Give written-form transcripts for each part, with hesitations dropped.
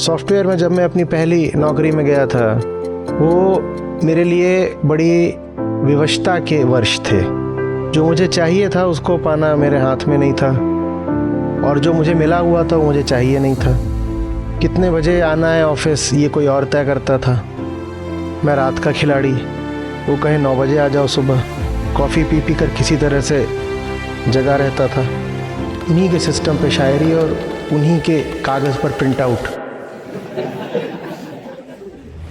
Software में जब मैं अपनी पहली नौकरी में गया था, वो मेरे लिए बड़ी विवशता के वर्ष थे। जो मुझे चाहिए था उसको पाना मेरे हाथ में नहीं था, और जो मुझे मिला हुआ था वो मुझे चाहिए नहीं था। कितने बजे आना है ऑफिस ये कोई और तय करता था। मैं रात का खिलाड़ी, वो कहे 9 बजे आ जाओ सुबह। कॉफ़ी पी पी कर किसी तरह से जगा रहता था। उन्हीं के सिस्टम पे शायरी और उन्हीं के कागज़ पर प्रिंट आउट।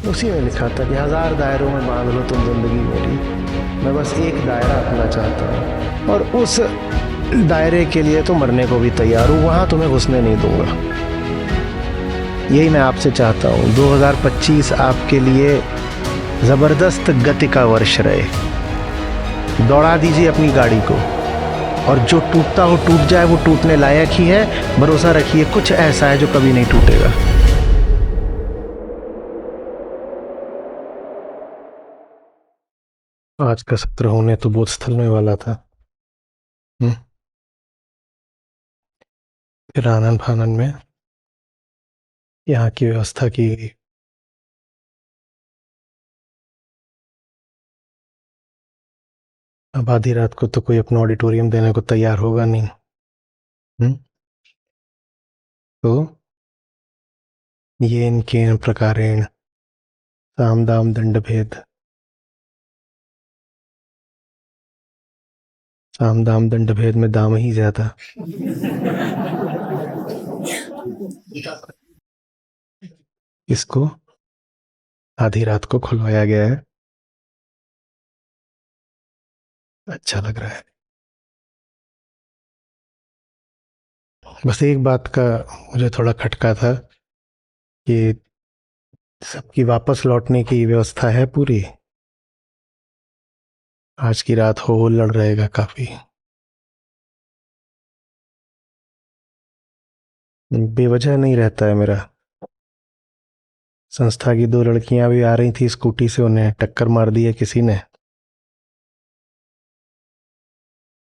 उसी में लिखा था कि 1000 दायरों में बांध लो तुम जिंदगी मेरी, मैं बस एक दायरा अपना चाहता हूँ, और उस दायरे के लिए तो मरने को भी तैयार हूँ, वहाँ तुम्हें घुसने नहीं दूंगा। यही मैं आपसे चाहता हूँ। 2025 आपके लिए ज़बरदस्त गति का वर्ष रहे। दौड़ा दीजिए अपनी गाड़ी को, और जो टूटता हो टूट जाए, वो टूटने लायक ही है। भरोसा रखिए कुछ ऐसा है जो कभी नहीं टूटेगा। आज का सत्र होने तो बोध स्थल में वाला था, फिर आनन फानन में यहाँ की व्यवस्था की गई। अब आधी रात को तो कोई अपना ऑडिटोरियम देने को तैयार होगा नहीं। तो ये इनके प्रकारेण साम दाम दंड भेद, साम दाम दंड भेद में दाम ही ज्यादा। इसको आधी रात को खुलवाया गया है। अच्छा लग रहा है। बस एक बात का मुझे थोड़ा खटका था कि सबकी वापस लौटने की व्यवस्था है पूरी। आज की रात हो लड़ रहेगा काफी। बेवजह नहीं रहता है मेरा। संस्था की 2 लड़कियां भी आ रही थी स्कूटी से, उन्हें टक्कर मार दी है किसी ने।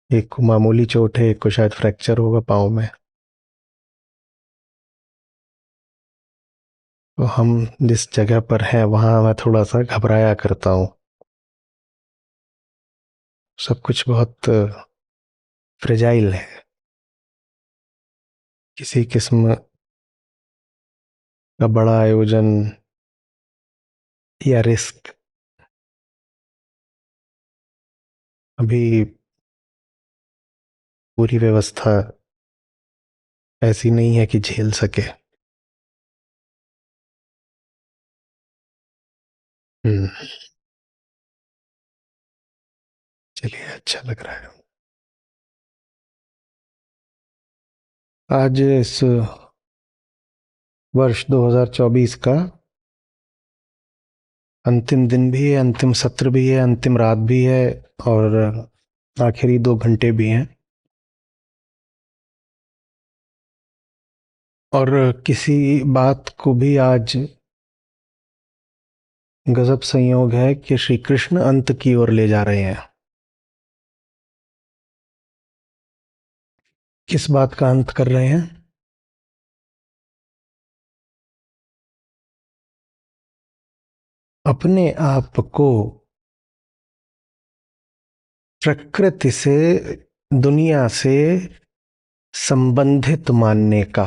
एक को मामूली चोट है, एक को शायद फ्रैक्चर होगा पाँव में। तो हम जिस जगह पर हैं वहां मैं थोड़ा सा घबराया करता हूँ। सब कुछ बहुत फ्रेजाइल है। किसी किस्म का बड़ा आयोजन या रिस्क अभी पूरी व्यवस्था ऐसी नहीं है कि झेल सके। चलिए, अच्छा लग रहा है। आज इस वर्ष 2024 का अंतिम दिन भी है, अंतिम सत्र भी है, अंतिम रात भी है, और आखिरी 2 घंटे भी हैं। और किसी बात को भी आज गजब संयोग है कि श्री कृष्ण अंत की ओर ले जा रहे हैं। किस बात का अंत कर रहे हैं? अपने आप को प्रकृति से, दुनिया से संबंधित मानने का,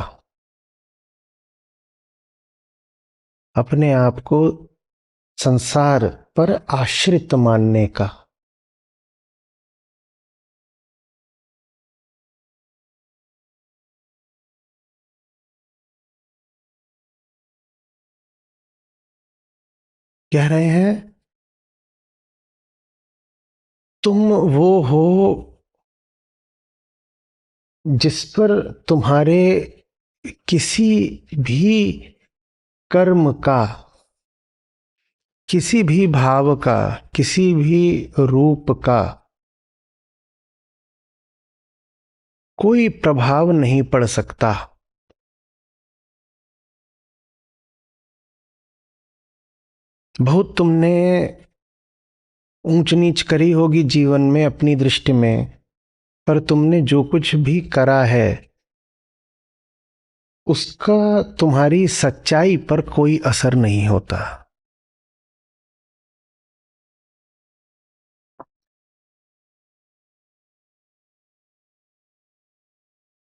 अपने आप को संसार पर आश्रित मानने का। कह रहे हैं तुम वो हो जिस पर तुम्हारे किसी भी कर्म का, किसी भी भाव का, किसी भी रूप का कोई प्रभाव नहीं पड़ सकता। बहुत तुमने ऊंच नीच करी होगी जीवन में अपनी दृष्टि में, पर तुमने जो कुछ भी करा है उसका तुम्हारी सच्चाई पर कोई असर नहीं होता।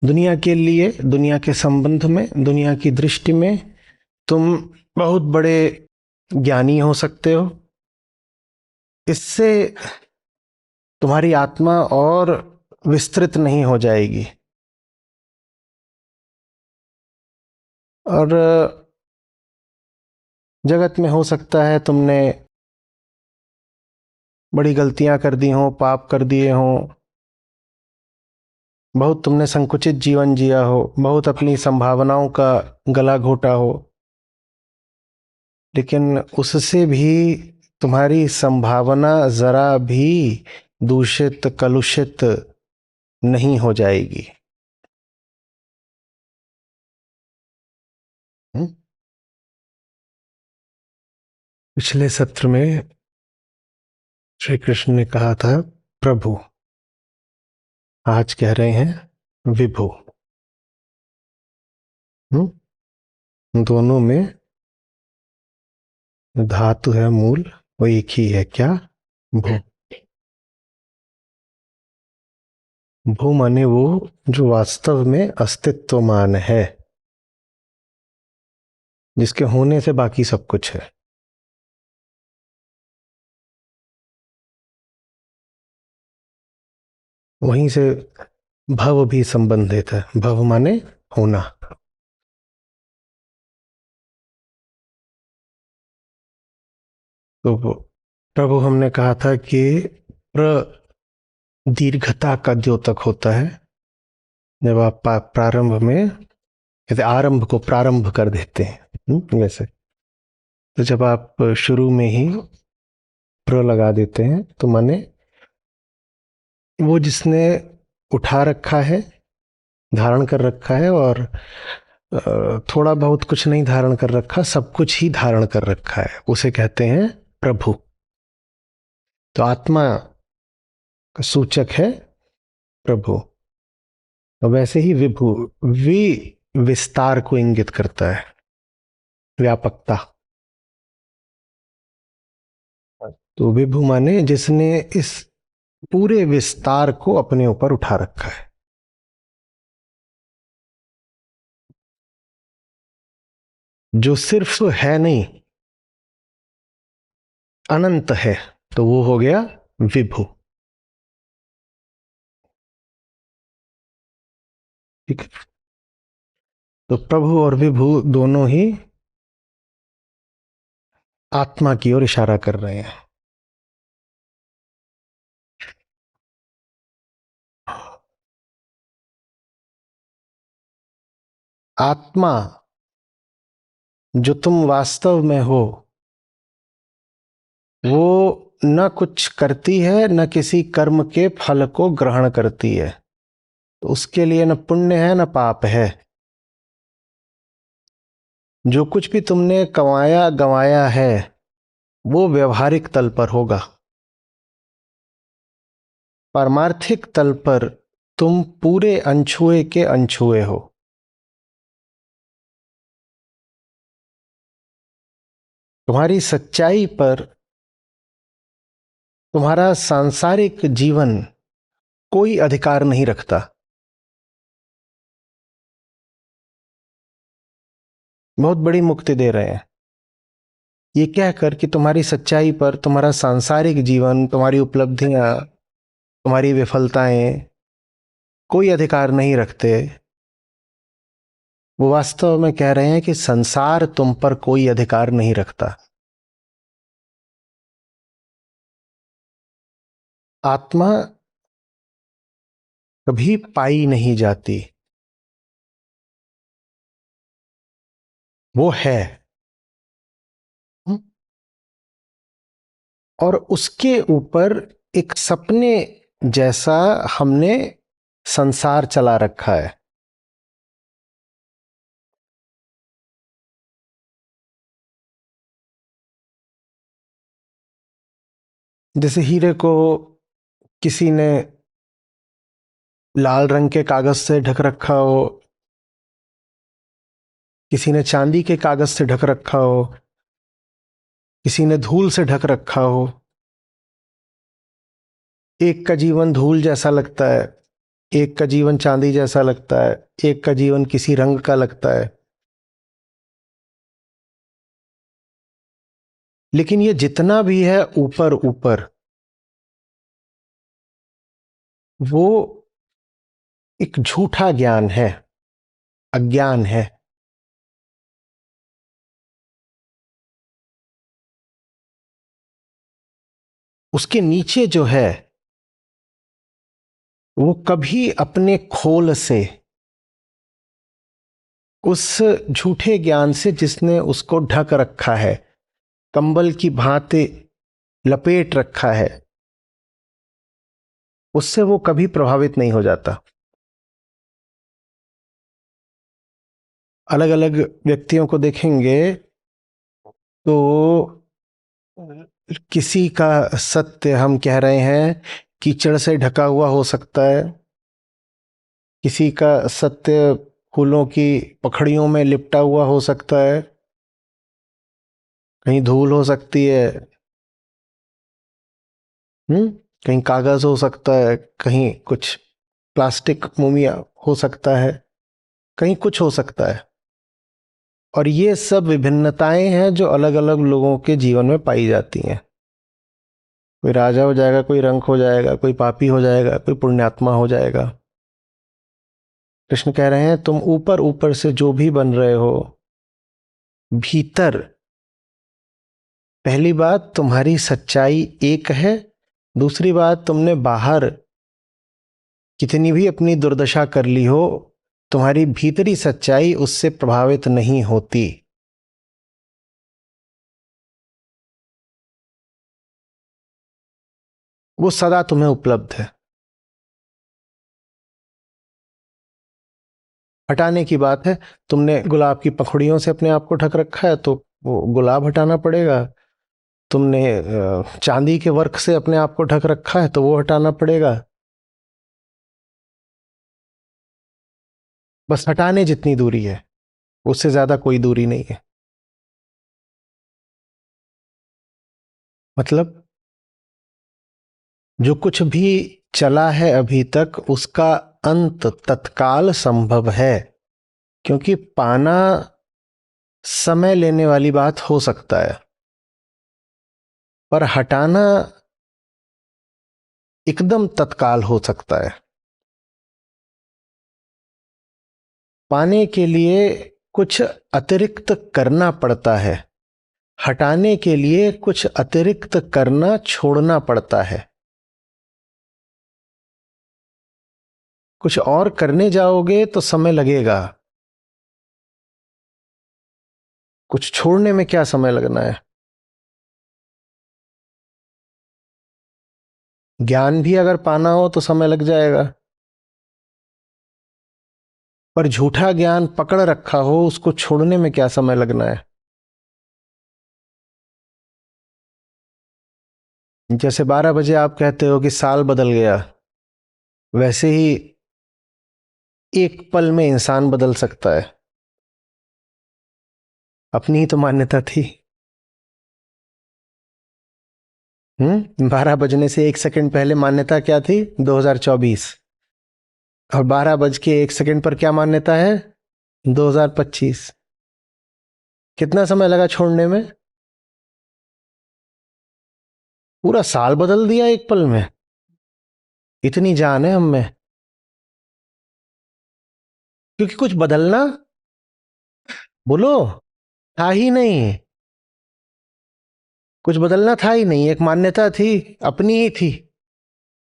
दुनिया के लिए, दुनिया के संबंध में, दुनिया की दृष्टि में तुम बहुत बड़े ज्ञानी हो सकते हो। इससे तुम्हारी आत्मा और विस्तृत नहीं हो जाएगी। और जगत में हो सकता है तुमने बड़ी गलतियां कर दी हों, पाप कर दिए हों, बहुत तुमने संकुचित जीवन जिया हो, बहुत अपनी संभावनाओं का गला घोटा हो, लेकिन उससे भी तुम्हारी संभावना जरा भी दूषित, कलुषित नहीं हो जाएगी। पिछले सत्र में श्री कृष्ण ने कहा था प्रभु, आज कह रहे हैं विभु। दोनों में धातु है मूल, वो एक ही है, क्या? भू। भू माने वो जो वास्तव में अस्तित्वमान है, जिसके होने से बाकी सब कुछ है। वहीं से भव भी संबंधित है। भव माने होना। तो प्रभु हमने कहा था कि दीर्घता का द्योतक होता है जब आप प्रारंभ में, जैसे आरंभ को प्रारंभ कर देते हैं, वैसे तो जब आप शुरू में ही प्र लगा देते हैं तो माने वो जिसने उठा रखा है, धारण कर रखा है, और थोड़ा बहुत कुछ नहीं धारण कर रखा, सब कुछ ही धारण कर रखा है, उसे कहते हैं प्रभु। तो आत्मा का सूचक है प्रभु। तो वैसे ही विभु, विस्तार को इंगित करता है, व्यापकता। तो विभु माने जिसने इस पूरे विस्तार को अपने ऊपर उठा रखा है। जो सिर्फ है नहीं, अनंत है, तो वो हो गया विभु। ठीक है। तो प्रभु और विभु दोनों ही आत्मा की ओर इशारा कर रहे हैं। आत्मा जो तुम वास्तव में हो, वो न कुछ करती है, न किसी कर्म के फल को ग्रहण करती है। तो उसके लिए न पुण्य है न पाप है। जो कुछ भी तुमने कमाया गंवाया है वो व्यवहारिक तल पर होगा। पारमार्थिक तल पर तुम पूरे अनछुए के अनछुए हो। तुम्हारी सच्चाई पर तुम्हारा सांसारिक जीवन कोई अधिकार नहीं रखता। बहुत बड़ी मुक्ति दे रहे हैं ये कहकर कि तुम्हारी सच्चाई पर तुम्हारा सांसारिक जीवन, तुम्हारी उपलब्धियां, तुम्हारी विफलताएं कोई अधिकार नहीं रखते। वो वास्तव में कह रहे हैं कि संसार तुम पर कोई अधिकार नहीं रखता। आत्मा कभी पाई नहीं जाती, वो है। और उसके ऊपर एक सपने जैसा हमने संसार चला रखा है। जैसे हीरे को किसी ने लाल रंग के कागज से ढक रखा हो, किसी ने चांदी के कागज से ढक रखा हो, किसी ने धूल से ढक रखा हो। एक का जीवन धूल जैसा लगता है, एक का जीवन चांदी जैसा लगता है, एक का जीवन किसी रंग का लगता है। लेकिन ये जितना भी है ऊपर ऊपर, वो एक झूठा ज्ञान है, अज्ञान है। उसके नीचे जो है वो कभी अपने खोल से, उस झूठे ज्ञान से जिसने उसको ढक रखा है, कंबल की भांति लपेट रखा है, उससे वो कभी प्रभावित नहीं हो जाता। अलग अलग व्यक्तियों को देखेंगे तो किसी का सत्य हम कह रहे हैं कीचड़ से ढका हुआ हो सकता है, किसी का सत्य फूलों की पखड़ियों में लिपटा हुआ हो सकता है, कहीं धूल हो सकती है, कहीं कागज हो सकता है, कहीं कुछ प्लास्टिक मोमिया हो सकता है, कहीं कुछ हो सकता है। और ये सब विभिन्नताएं हैं जो अलग अलग लोगों के जीवन में पाई जाती हैं। कोई राजा हो जाएगा, कोई रंक हो जाएगा, कोई पापी हो जाएगा, कोई पुण्यात्मा हो जाएगा। कृष्ण कह रहे हैं तुम ऊपर ऊपर से जो भी बन रहे हो, भीतर पहली बात तुम्हारी सच्चाई एक है, दूसरी बात तुमने बाहर कितनी भी अपनी दुर्दशा कर ली हो, तुम्हारी भीतरी सच्चाई उससे प्रभावित नहीं होती। वो सदा तुम्हें उपलब्ध है। हटाने की बात है, तुमने गुलाब की पंखुड़ियों से अपने आप को ढक रखा है तो वो गुलाब हटाना पड़ेगा। तुमने चांदी के वर्क से अपने आप को ढक रखा है तो वो हटाना पड़ेगा। बस हटाने जितनी दूरी है, उससे ज्यादा कोई दूरी नहीं है। मतलब जो कुछ भी चला है अभी तक, उसका अंत तत्काल संभव है, क्योंकि पाना समय लेने वाली बात हो सकता है, पर हटाना एकदम तत्काल हो सकता है। पाने के लिए कुछ अतिरिक्त करना पड़ता है, हटाने के लिए कुछ अतिरिक्त करना छोड़ना पड़ता है। कुछ और करने जाओगे तो समय लगेगा, कुछ छोड़ने में क्या समय लगना है। ज्ञान भी अगर पाना हो तो समय लग जाएगा, पर झूठा ज्ञान पकड़ रखा हो उसको छोड़ने में क्या समय लगना है। जैसे 12 बजे आप कहते हो कि साल बदल गया, वैसे ही एक पल में इंसान बदल सकता है। अपनी ही तो मान्यता थी। 12 बजने से 1 सेकंड पहले मान्यता क्या थी? 2024। और 12 बज के 1 सेकंड पर क्या मान्यता है? 2025। कितना समय लगा छोड़ने में? पूरा साल बदल दिया एक पल में। इतनी जान है हम में, क्योंकि कुछ बदलना, बोलो, था ही नहीं। कुछ बदलना था ही नहीं, एक मान्यता थी, अपनी ही थी,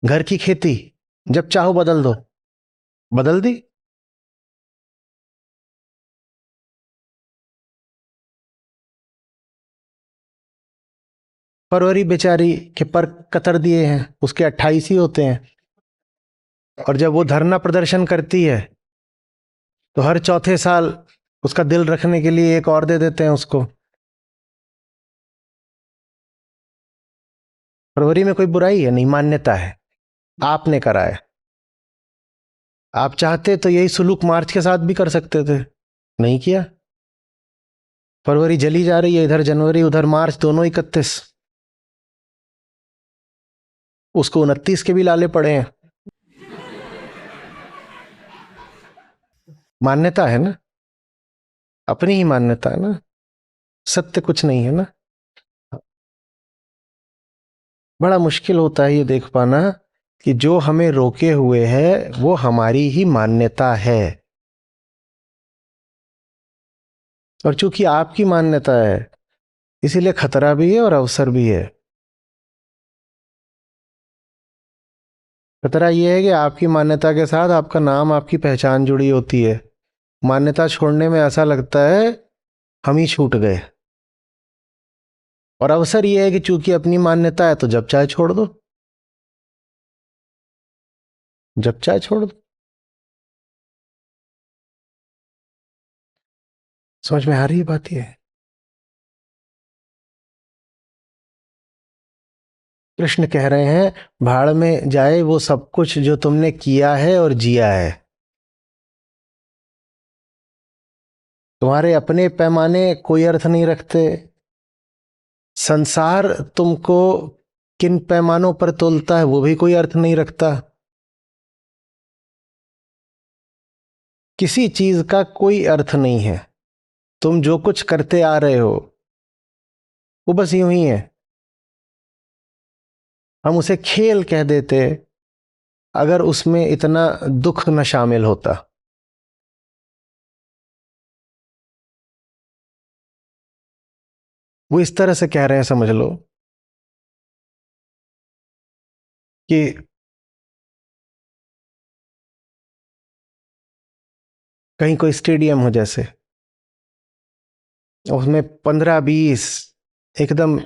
घर की खेती, जब चाहो बदल दो, बदल दी। फरवरी बेचारी के पर कतर दिए हैं, उसके 28 ही होते हैं। और जब वो धरना प्रदर्शन करती है तो हर चौथे साल उसका दिल रखने के लिए एक और दे देते हैं उसको। फरवरी में कोई बुराई है नहीं, मान्यता है, आपने करा है। आप चाहते तो यही सुलूक मार्च के साथ भी कर सकते थे, नहीं किया। फरवरी जली जा रही है, इधर जनवरी उधर मार्च, दोनों 31। उसको 29 के भी लाले पड़े हैं। मान्यता है ना, अपनी ही मान्यता है ना, सत्य कुछ नहीं है ना। बड़ा मुश्किल होता है ये देख पाना कि जो हमें रोके हुए है वो हमारी ही मान्यता है, और चूंकि आपकी मान्यता है इसीलिए खतरा भी है और अवसर भी है। खतरा यह है कि आपकी मान्यता के साथ आपका नाम, आपकी पहचान जुड़ी होती है। मान्यता छोड़ने में ऐसा लगता है हम ही छूट गए। और अवसर यह है कि चूंकि अपनी मान्यता है तो जब चाहे छोड़ दो, जब चाहे छोड़ दो। समझ में आ रही है बात? ये कृष्ण कह रहे हैं भाड़ में जाए वो सब कुछ जो तुमने किया है और जिया है। तुम्हारे अपने पैमाने कोई अर्थ नहीं रखते। संसार तुमको किन पैमानों पर तोलता है वो भी कोई अर्थ नहीं रखता। किसी चीज का कोई अर्थ नहीं है। तुम जो कुछ करते आ रहे हो वो बस यूं ही है। हम उसे खेल कह देते अगर उसमें इतना दुख न शामिल होता। वो इस तरह से कह रहे हैं, समझ लो कि कहीं कोई स्टेडियम हो जैसे, उसमें 15-20 एकदम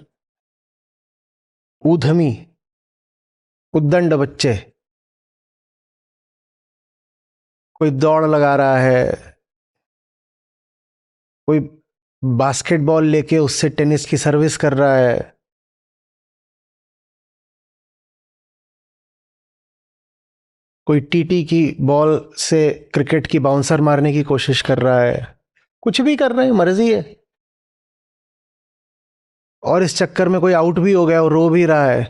ऊधमी उद्दंड बच्चे, कोई दौड़ लगा रहा है, कोई बास्केटबॉल लेके उससे टेनिस की सर्विस कर रहा है, कोई टीटी की बॉल से क्रिकेट की बाउंसर मारने की कोशिश कर रहा है। कुछ भी कर रहे हैं, मर्जी है। और इस चक्कर में कोई आउट भी हो गया और रो भी रहा है।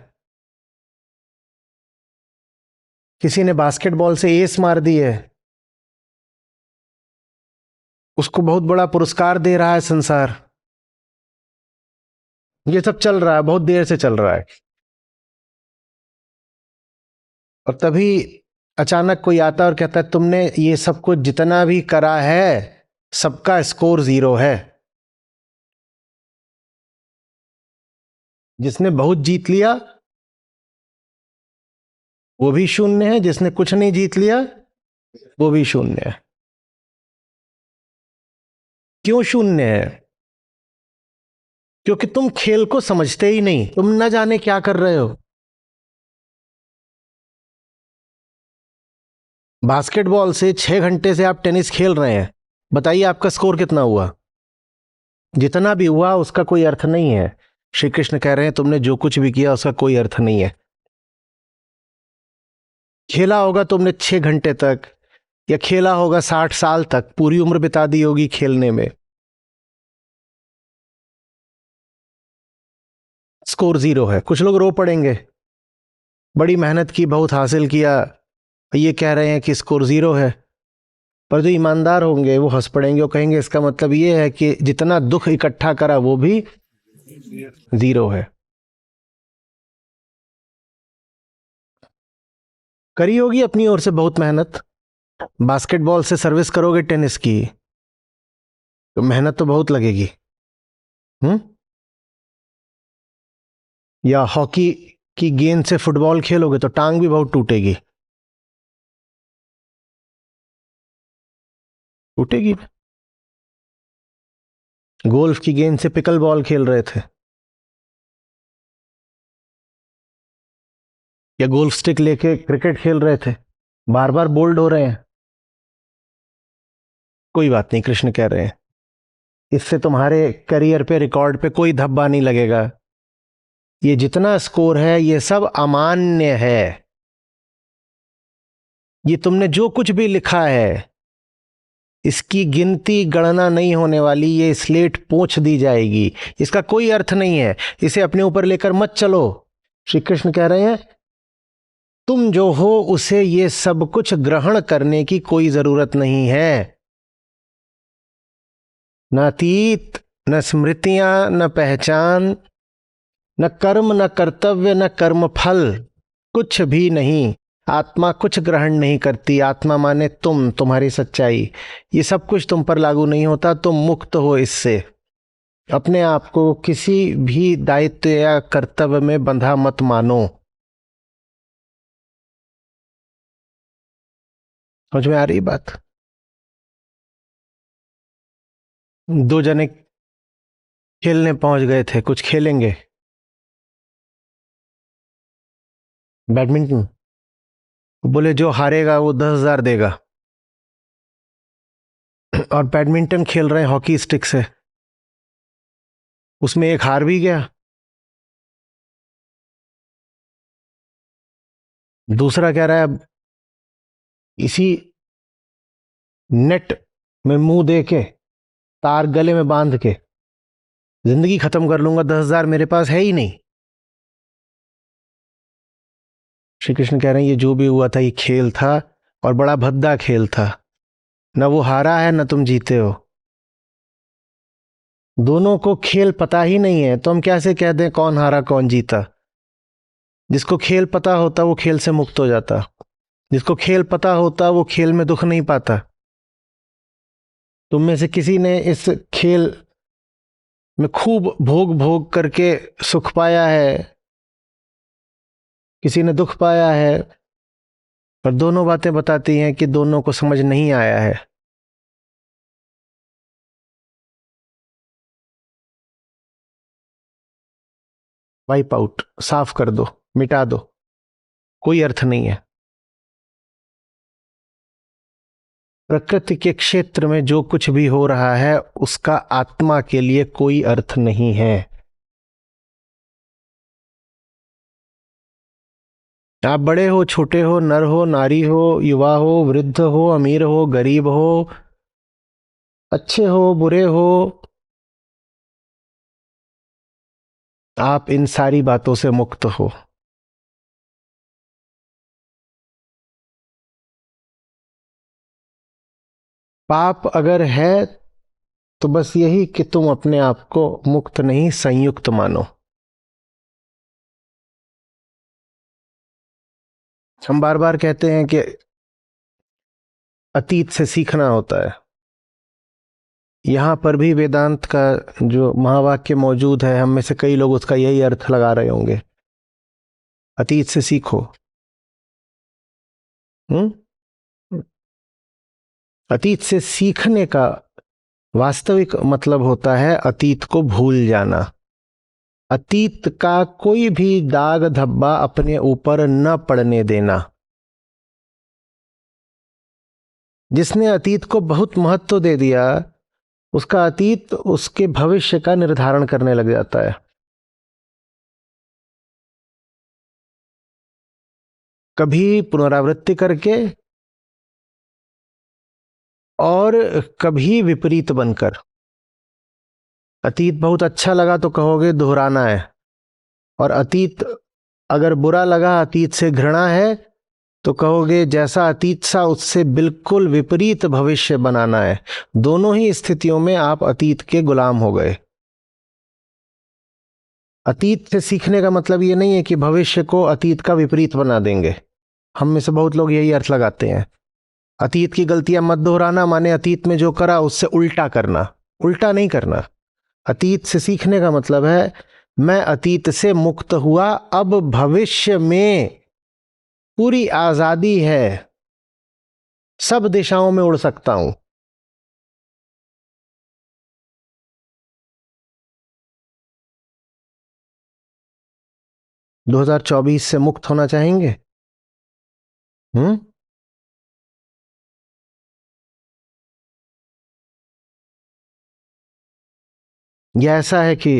किसी ने बास्केटबॉल से एस मार दी है, उसको बहुत बड़ा पुरस्कार दे रहा है संसार। ये सब चल रहा है, बहुत देर से चल रहा है। और तभी अचानक कोई आता है और कहता है तुमने ये सब कुछ जितना भी करा है सबका स्कोर 0 है। जिसने बहुत जीत लिया वो भी शून्य है, जिसने कुछ नहीं जीत लिया वो भी शून्य है। क्यों शून्य है? क्योंकि तुम खेल को समझते ही नहीं, तुम न जाने क्या कर रहे हो। बास्केटबॉल से 6 घंटे से आप टेनिस खेल रहे हैं, बताइए आपका स्कोर कितना हुआ? जितना भी हुआ उसका कोई अर्थ नहीं है। श्री कृष्ण कह रहे हैं तुमने जो कुछ भी किया उसका कोई अर्थ नहीं है। खेला होगा तुमने 6 घंटे तक, या खेला होगा 60 साल तक, पूरी उम्र बिता दी होगी खेलने में, स्कोर 0 है। कुछ लोग रो पड़ेंगे, बड़ी मेहनत की, बहुत हासिल किया, ये कह रहे हैं कि स्कोर 0 है। पर जो ईमानदार होंगे वो हंस पड़ेंगे और कहेंगे इसका मतलब ये है कि जितना दुख इकट्ठा करा वो भी 0 है। करी होगी अपनी ओर से बहुत मेहनत। बास्केटबॉल से सर्विस करोगे टेनिस की तो मेहनत तो बहुत लगेगी। हम्म। या हॉकी की गेंद से फुटबॉल खेलोगे तो टांग भी बहुत टूटेगी। टूटेगी। गोल्फ की गेंद से पिकल बॉल खेल रहे थे, या गोल्फ स्टिक लेके क्रिकेट खेल रहे थे, बार बार बोल्ड हो रहे हैं। कोई बात नहीं, कृष्ण कह रहे हैं इससे तुम्हारे करियर पे, रिकॉर्ड पे कोई धब्बा नहीं लगेगा। ये जितना स्कोर है ये सब अमान्य है। ये तुमने जो कुछ भी लिखा है इसकी गिनती गणना नहीं होने वाली, ये स्लेट पोंछ दी जाएगी, इसका कोई अर्थ नहीं है, इसे अपने ऊपर लेकर मत चलो। श्री कृष्ण कह रहे हैं तुम जो हो उसे ये सब कुछ ग्रहण करने की कोई जरूरत नहीं है। न अतीत, न स्मृतियां, न पहचान, न कर्म, न कर्तव्य, न कर्म फल, कुछ भी नहीं। आत्मा कुछ ग्रहण नहीं करती। आत्मा माने तुम, तुम्हारी सच्चाई, ये सब कुछ तुम पर लागू नहीं होता। तुम मुक्त हो इससे। अपने आप को किसी भी दायित्व या कर्तव्य में बंधा मत मानो। समझ में आ रही बात? दो जने खेलने पहुंच गए थे, कुछ खेलेंगे बैडमिंटन। बोले जो हारेगा वो 10,000 देगा। और बैडमिंटन खेल रहे हैं हॉकी स्टिक से, उसमें एक हार भी गया, दूसरा कह रहा है अब इसी नेट में मुंह दे के, तार गले में बांध के जिंदगी खत्म कर लूंगा, 10,000 मेरे पास है ही नहीं। श्री कृष्ण कह रहे हैं ये जो भी हुआ था ये खेल था, और बड़ा भद्दा खेल था। न वो हारा है न तुम जीते हो। दोनों को खेल पता ही नहीं है, तो हम कैसे कह दें कौन हारा कौन जीता? जिसको खेल पता होता वो खेल से मुक्त हो जाता। जिसको खेल पता होता वो खेल में दुख नहीं पाता। तुम में से किसी ने इस खेल में खूब भोग भोग करके सुख पाया है, किसी ने दुख पाया है, पर दोनों बातें बताती हैं कि दोनों को समझ नहीं आया है। वाइप आउट, साफ कर दो, मिटा दो, कोई अर्थ नहीं है। प्रकृति के क्षेत्र में जो कुछ भी हो रहा है उसका आत्मा के लिए कोई अर्थ नहीं है। आप बड़े हो, छोटे हो, नर हो, नारी हो, युवा हो, वृद्ध हो, अमीर हो, गरीब हो, अच्छे हो, बुरे हो, आप इन सारी बातों से मुक्त हो। पाप अगर है तो बस यही कि तुम अपने आप को मुक्त नहीं संयुक्त मानो। हम बार बार कहते हैं कि अतीत से सीखना होता है। यहां पर भी वेदांत का जो महावाक्य मौजूद है, हम में से कई लोग उसका यही अर्थ लगा रहे होंगे, अतीत से सीखो। हम्म। अतीत से सीखने का वास्तविक मतलब होता है अतीत को भूल जाना। अतीत का कोई भी दाग धब्बा अपने ऊपर न पड़ने देना। जिसने अतीत को बहुत महत्व दे दिया, उसका अतीत उसके भविष्य का निर्धारण करने लग जाता है। कभी पुनरावृत्ति करके और कभी विपरीत बनकर। अतीत बहुत अच्छा लगा तो कहोगे दोहराना है, और अतीत अगर बुरा लगा, अतीत से घृणा है, तो कहोगे जैसा अतीत सा उससे बिल्कुल विपरीत भविष्य बनाना है। दोनों ही स्थितियों में आप अतीत के गुलाम हो गए। अतीत से सीखने का मतलब ये नहीं है कि भविष्य को अतीत का विपरीत बना देंगे। हम में से बहुत लोग यही अर्थ लगाते हैं। अतीत की गलतियां मत दोहराना माने अतीत में जो करा उससे उल्टा करना। उल्टा नहीं करना। अतीत से सीखने का मतलब है मैं अतीत से मुक्त हुआ, अब भविष्य में पूरी आजादी है, सब दिशाओं में उड़ सकता हूं। 2024 से मुक्त होना चाहेंगे? हम्म। यह ऐसा है कि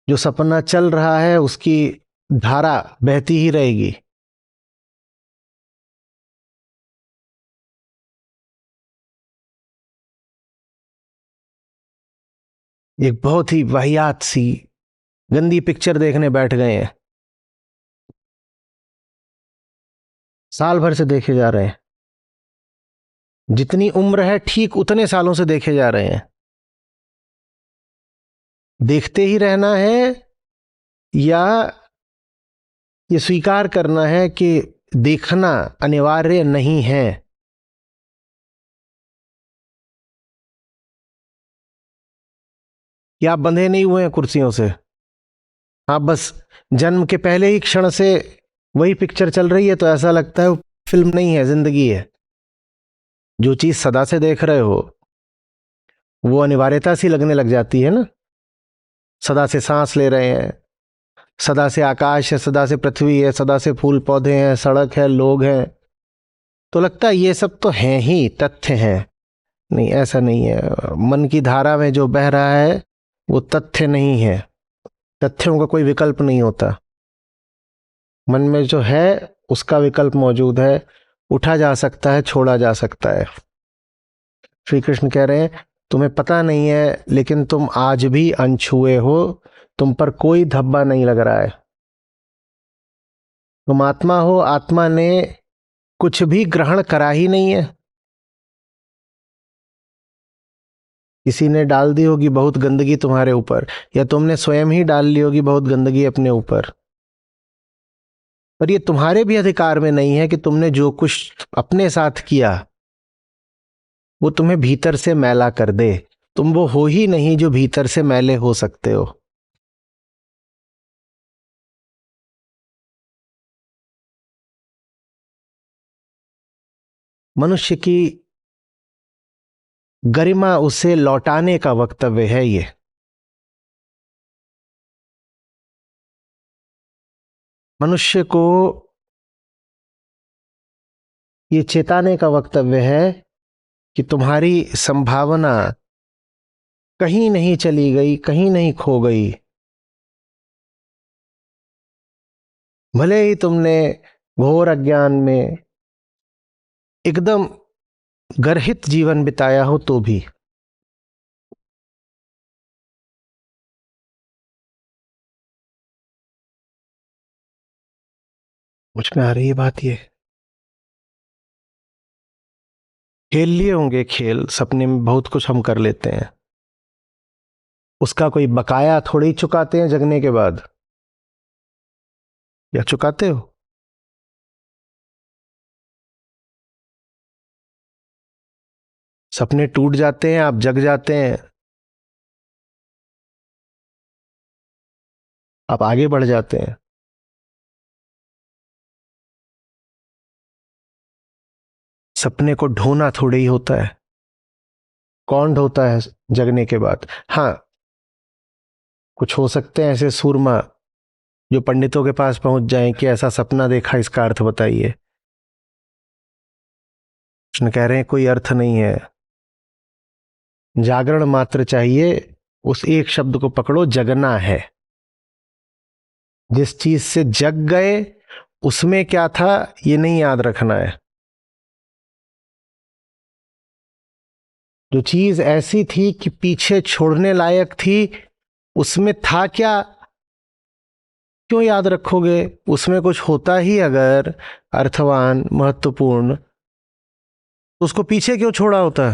जो सपना चल रहा है उसकी धारा बहती ही रहेगी। एक बहुत ही वाहियात सी गंदी पिक्चर देखने बैठ गए हैं, साल भर से देखे जा रहे हैं, जितनी उम्र है ठीक उतने सालों से देखे जा रहे हैं। देखते ही रहना है या ये स्वीकार करना है कि देखना अनिवार्य नहीं है। क्या आप बंधे नहीं हुए हैं कुर्सियों से? आप बस जन्म के पहले ही क्षण से वही पिक्चर चल रही है तो ऐसा लगता है वो फिल्म नहीं है, जिंदगी है। जो चीज सदा से देख रहे हो वो अनिवार्यता सी लगने लग जाती है ना। सदा से सांस ले रहे हैं, सदा से आकाश है, सदा से पृथ्वी है, सदा से फूल पौधे हैं, सड़क है, लोग हैं, तो लगता है ये सब तो हैं ही, तथ्य हैं। नहीं, ऐसा नहीं है। मन की धारा में जो बह रहा है वो तथ्य नहीं है। तथ्यों का कोई विकल्प नहीं होता। मन में जो है उसका विकल्प मौजूद है, उठा जा सकता है, छोड़ा जा सकता है। श्री कृष्ण कह रहे हैं तुम्हें पता नहीं है लेकिन तुम आज भी अनछुए हो, तुम पर कोई धब्बा नहीं लग रहा है। तुम आत्मा हो, आत्मा ने कुछ भी ग्रहण करा ही नहीं है। किसी ने डाल दी होगी बहुत गंदगी तुम्हारे ऊपर, या तुमने स्वयं ही डाल ली होगी बहुत गंदगी अपने ऊपर, पर ये तुम्हारे भी अधिकार में नहीं है कि तुमने जो कुछ अपने साथ किया वो तुम्हें भीतर से मैला कर दे। तुम वो हो ही नहीं जो भीतर से मैले हो सकते हो। मनुष्य की गरिमा उसे लौटाने का वक्तव्य है ये। मनुष्य को ये चेताने का वक्तव्य है कि तुम्हारी संभावना कहीं नहीं चली गई, कहीं नहीं खो गई। भले ही तुमने घोर अज्ञान में एकदम गर्हित जीवन बिताया हो तो भी। मुझ में आ रही है बात ये। खेल लिए होंगे खेल, सपने में बहुत कुछ हम कर लेते हैं, उसका कोई बकाया थोड़ी चुकाते हैं जगने के बाद, या चुकाते हो? सपने टूट जाते हैं, आप जग जाते हैं, आप आगे बढ़ जाते हैं। सपने को ढोना थोड़ी ही होता है। कौन ढोता है जगने के बाद? हाँ, कुछ हो सकते हैं ऐसे सूरमा जो पंडितों के पास पहुंच जाएं कि ऐसा सपना देखा, इसका अर्थ बताइए। कृष्ण कह रहे हैं कोई अर्थ नहीं है, जागरण मात्र चाहिए। उस एक शब्द को पकड़ो, जगना है। जिस चीज से जग गए उसमें क्या था ये नहीं याद रखना है। जो चीज ऐसी थी कि पीछे छोड़ने लायक थी, उसमें था क्या क्यों याद रखोगे? उसमें कुछ होता ही अगर अर्थवान, महत्वपूर्ण, तो उसको पीछे क्यों छोड़ा होता?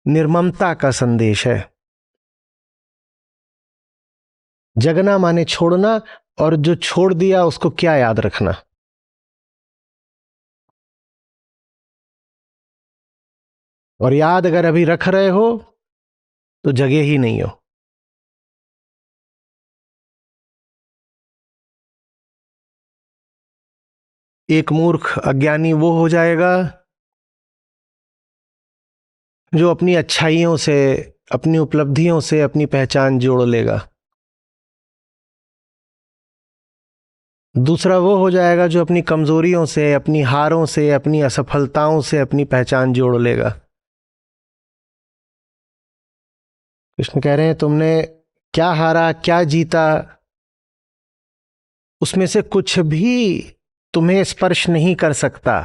निर्ममता का संदेश है। जगना माने छोड़ना, और जो छोड़ दिया उसको क्या याद रखना। और याद अगर अभी रख रहे हो तो जगे ही नहीं हो। एक मूर्ख अज्ञानी वो हो जाएगा जो अपनी अच्छाइयों से, अपनी उपलब्धियों से अपनी पहचान जोड़ लेगा। दूसरा वो हो जाएगा जो अपनी कमजोरियों से, अपनी हारों से, अपनी असफलताओं से अपनी पहचान जोड़ लेगा। कृष्ण कह रहे हैं तुमने क्या हारा, क्या जीता, उसमें से कुछ भी तुम्हें स्पर्श नहीं कर सकता।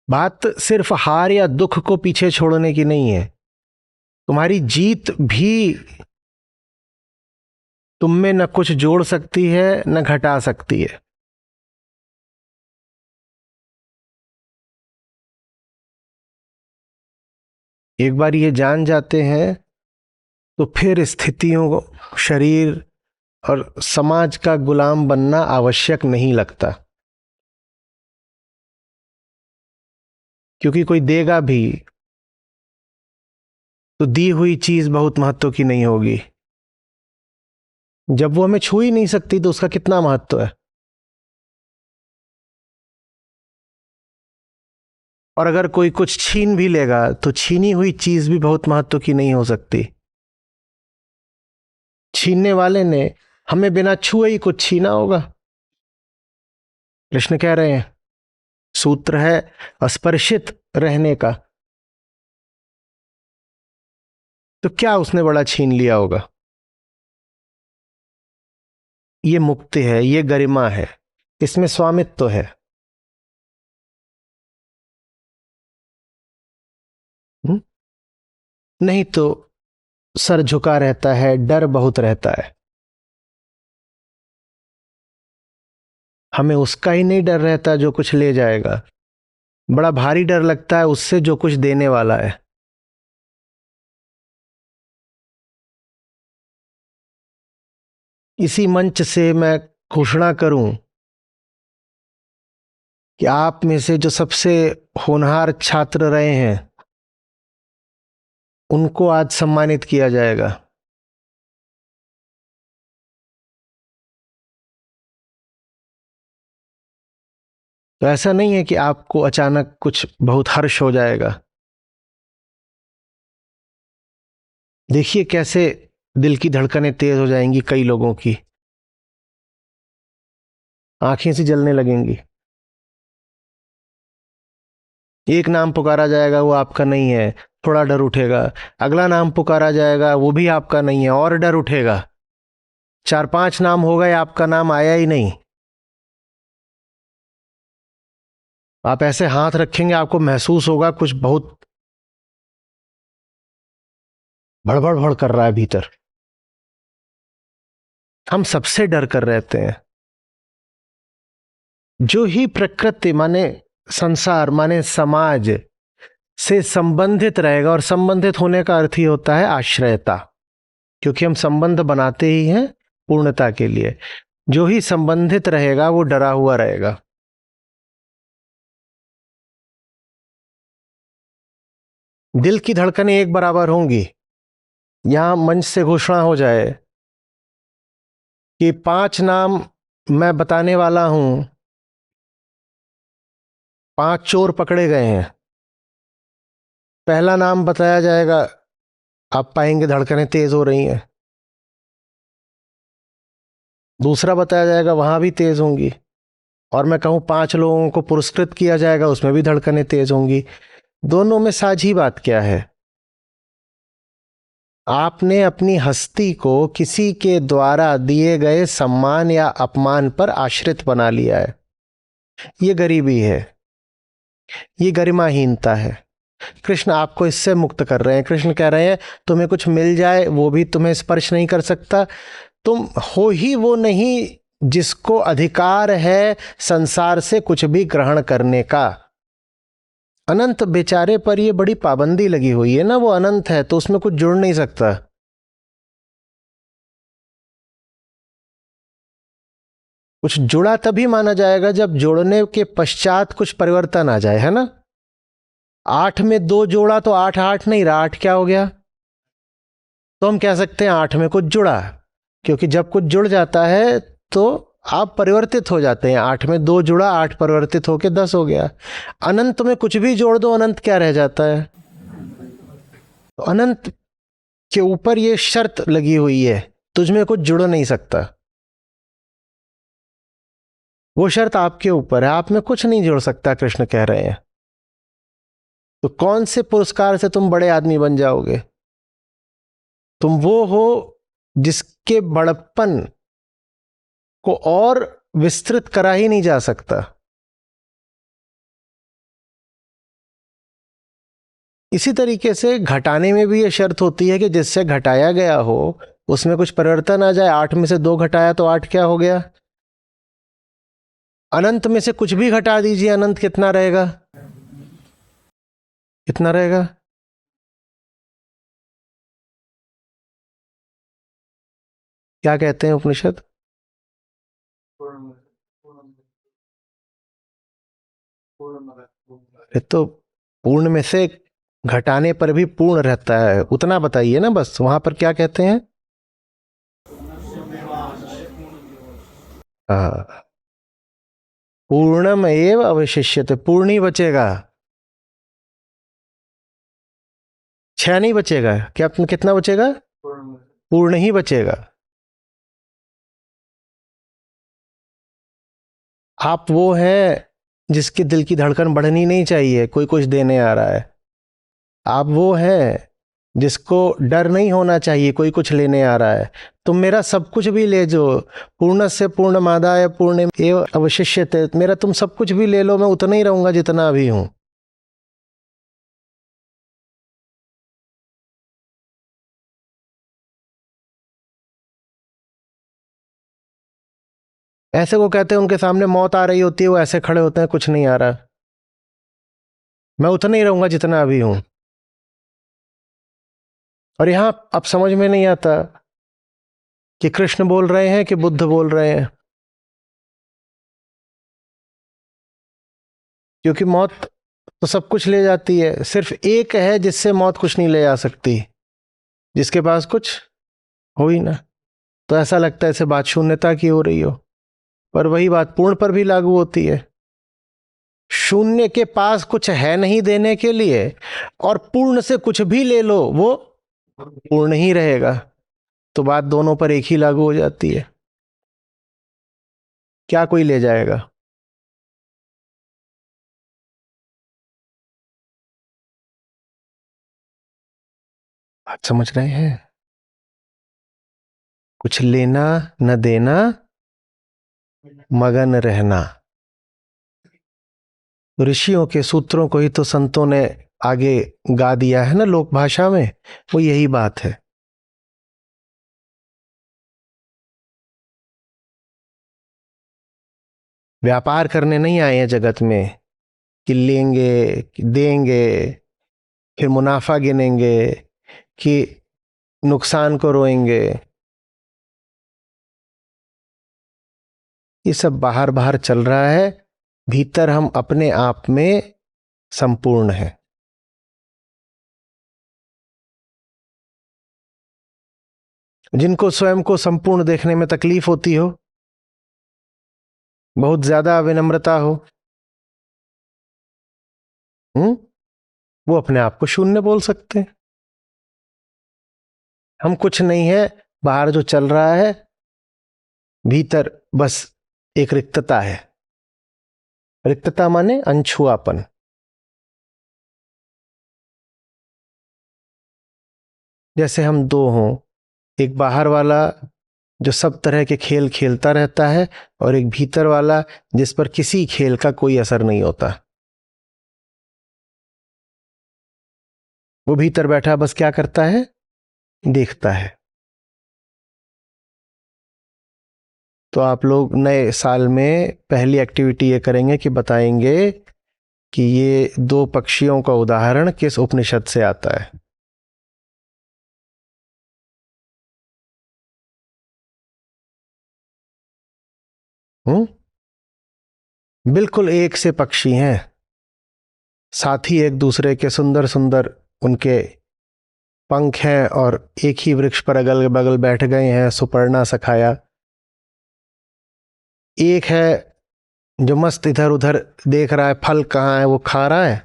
बात सिर्फ हार या दुख को पीछे छोड़ने की नहीं है। तुम्हारी जीत भी तुम में न कुछ जोड़ सकती है न घटा सकती है। एक बार ये जान जाते हैं तो फिर स्थितियों, शरीर और समाज का गुलाम बनना आवश्यक नहीं लगता, क्योंकि कोई देगा भी तो दी हुई चीज बहुत महत्व की नहीं होगी। जब वो हमें छू ही नहीं सकती तो उसका कितना महत्व है। और अगर कोई कुछ छीन भी लेगा तो छीनी हुई चीज भी बहुत महत्व की नहीं हो सकती। छीनने वाले ने हमें बिना छुए ही कुछ छीना होगा। कृष्ण कह रहे हैं, सूत्र है स्पर्शित रहने का, तो क्या उसने बड़ा छीन लिया होगा। ये मुक्ति है, ये गरिमा है, इसमें स्वामित्व तो है। हुँ? नहीं तो सर झुका रहता है, डर बहुत रहता है। हमें उसका ही नहीं डर रहता जो कुछ ले जाएगा, बड़ा भारी डर लगता है उससे जो कुछ देने वाला है। इसी मंच से मैं घोषणा करूं कि आप में से जो सबसे होनहार छात्र रहे हैं उनको आज सम्मानित किया जाएगा। तो ऐसा नहीं है कि आपको अचानक कुछ बहुत हर्ष हो जाएगा। देखिए कैसे दिल की धड़कनें तेज हो जाएंगी, कई लोगों की आंखें सी जलने लगेंगी। एक नाम पुकारा जाएगा वो आपका नहीं है, थोड़ा डर उठेगा। अगला नाम पुकारा जाएगा वो भी आपका नहीं है, और डर उठेगा। 4-5 नाम हो गए, आपका नाम आया ही नहीं। आप ऐसे हाथ रखेंगे, आपको महसूस होगा कुछ बहुत भड़बड़ भड़ कर रहा है भीतर। हम सबसे डर कर रहते हैं। जो ही प्रकृति माने संसार माने समाज से संबंधित रहेगा, और संबंधित होने का अर्थ ही होता है आश्रयता, क्योंकि हम संबंध बनाते ही हैं पूर्णता के लिए। जो ही संबंधित रहेगा वो डरा हुआ रहेगा। दिल की धड़कनें एक बराबर होंगी। यहां मंच से घोषणा हो जाए कि 5 नाम मैं बताने वाला हूं, 5 चोर पकड़े गए हैं। पहला नाम बताया जाएगा, आप पाएंगे धड़कनें तेज हो रही हैं। दूसरा बताया जाएगा, वहां भी तेज होंगी। और मैं कहूं 5 लोगों को पुरस्कृत किया जाएगा, उसमें भी धड़कनें तेज होंगी। दोनों में साझी बात क्या है? आपने अपनी हस्ती को किसी के द्वारा दिए गए सम्मान या अपमान पर आश्रित बना लिया है। ये गरीबी है, ये गरिमाहीनता है। कृष्ण आपको इससे मुक्त कर रहे हैं। कृष्ण कह रहे हैं तुम्हें कुछ मिल जाए वो भी तुम्हें स्पर्श नहीं कर सकता। तुम हो ही वो नहीं जिसको अधिकार है संसार से कुछ भी ग्रहण करने का। अनंत बेचारे पर ये बड़ी पाबंदी लगी हुई है ना, वो अनंत है तो उसमें कुछ जुड़ नहीं सकता। कुछ जुड़ा तभी माना जाएगा जब जोड़ने के पश्चात कुछ परिवर्तन आ जाए, है ना। 8 में 2 जोड़ा तो 8 8 नहीं रहा, 8 क्या हो गया? तो हम कह सकते हैं 8 में कुछ जुड़ा, क्योंकि जब कुछ जुड़ जाता है तो आप परिवर्तित हो जाते हैं। 8 में 2 जुड़ा, 8 परिवर्तित होकर 10 हो गया। अनंत में कुछ भी जोड़ दो, अनंत क्या रह जाता है? तो अनंत के ऊपर ये शर्त लगी हुई है, तुझमें कुछ जुड़ नहीं सकता। वो शर्त आपके ऊपर है, आप में कुछ नहीं जुड़ सकता, कृष्ण कह रहे हैं। तो कौन से पुरस्कार से तुम बड़े आदमी बन जाओगे? तुम वो हो जिसके बड़प्पन को और विस्तृत करा ही नहीं जा सकता। इसी तरीके से घटाने में भी ये शर्त होती है कि जिससे घटाया गया हो उसमें कुछ परिवर्तन आ जाए। 8 में से 2 घटाया तो 8 क्या हो गया? अनंत में से कुछ भी घटा दीजिए, अनंत कितना रहेगा? कितना रहेगा? क्या कहते हैं उपनिषद? ये तो पूर्ण में से घटाने पर भी पूर्ण रहता है, उतना बताइए ना बस। वहां पर क्या कहते हैं? हाँ, पूर्णम एव अवशिष्यते, पूर्ण ही बचेगा, 6 नहीं बचेगा। क्या कितना बचेगा? पूर्ण ही बचेगा। आप वो हैं जिसके दिल की धड़कन बढ़नी नहीं चाहिए, कोई कुछ देने आ रहा है। आप वो हैं जिसको डर नहीं होना चाहिए, कोई कुछ लेने आ रहा है। तुम मेरा सब कुछ भी ले जो, पूर्णस्य पूर्णमादाय पूर्णमेव अवशिष्यते, मेरा तुम सब कुछ भी ले लो, मैं उतना ही रहूंगा जितना अभी हूं। ऐसे को कहते हैं उनके सामने मौत आ रही होती है, वो ऐसे खड़े होते हैं, कुछ नहीं आ रहा, मैं उतना ही रहूंगा जितना अभी हूं। और यहां अब समझ में नहीं आता कि कृष्ण बोल रहे हैं कि बुद्ध बोल रहे हैं, क्योंकि मौत तो सब कुछ ले जाती है, सिर्फ एक है जिससे मौत कुछ नहीं ले जा सकती, जिसके पास कुछ हो ही ना। तो ऐसा लगता है ऐसे बात शून्यता की हो रही हो, पर वही बात पूर्ण पर भी लागू होती है। शून्य के पास कुछ है नहीं देने के लिए, और पूर्ण से कुछ भी ले लो वो पूर्ण ही रहेगा, तो बात दोनों पर एक ही लागू हो जाती है। क्या कोई ले जाएगा? बात समझ रहे हैं? कुछ लेना न देना, मगन रहना। ऋषियों के सूत्रों को ही तो संतों ने आगे गा दिया है ना लोक भाषा में, वो यही बात है। व्यापार करने नहीं आए हैं जगत में कि लेंगे कि देंगे, फिर मुनाफा गिनेंगे कि नुकसान को रोएंगे। ये सब बाहर बाहर चल रहा है, भीतर हम अपने आप में संपूर्ण हैं। जिनको स्वयं को संपूर्ण देखने में तकलीफ होती हो, बहुत ज्यादा विनम्रता हो, वो अपने आप को शून्य बोल सकते हैं। हम कुछ नहीं है, बाहर जो चल रहा है, भीतर बस एक रिक्तता है। रिक्तता माने अनछुआपन। जैसे हम दो हों, एक बाहर वाला जो सब तरह के खेल खेलता रहता है, और एक भीतर वाला जिस पर किसी खेल का कोई असर नहीं होता। वो भीतर बैठा बस क्या करता है? देखता है। तो आप लोग नए साल में पहली एक्टिविटी ये करेंगे कि बताएंगे कि ये दो पक्षियों का उदाहरण किस उपनिषद से आता है। हम्म? बिल्कुल एक से पक्षी हैं, साथ ही एक दूसरे के सुंदर सुंदर उनके पंख हैं, और एक ही वृक्ष पर अगल बगल बैठ गए हैं, सुपर्णा सखाया। एक है जो मस्त इधर उधर देख रहा है, फल कहाँ है वो खा रहा है,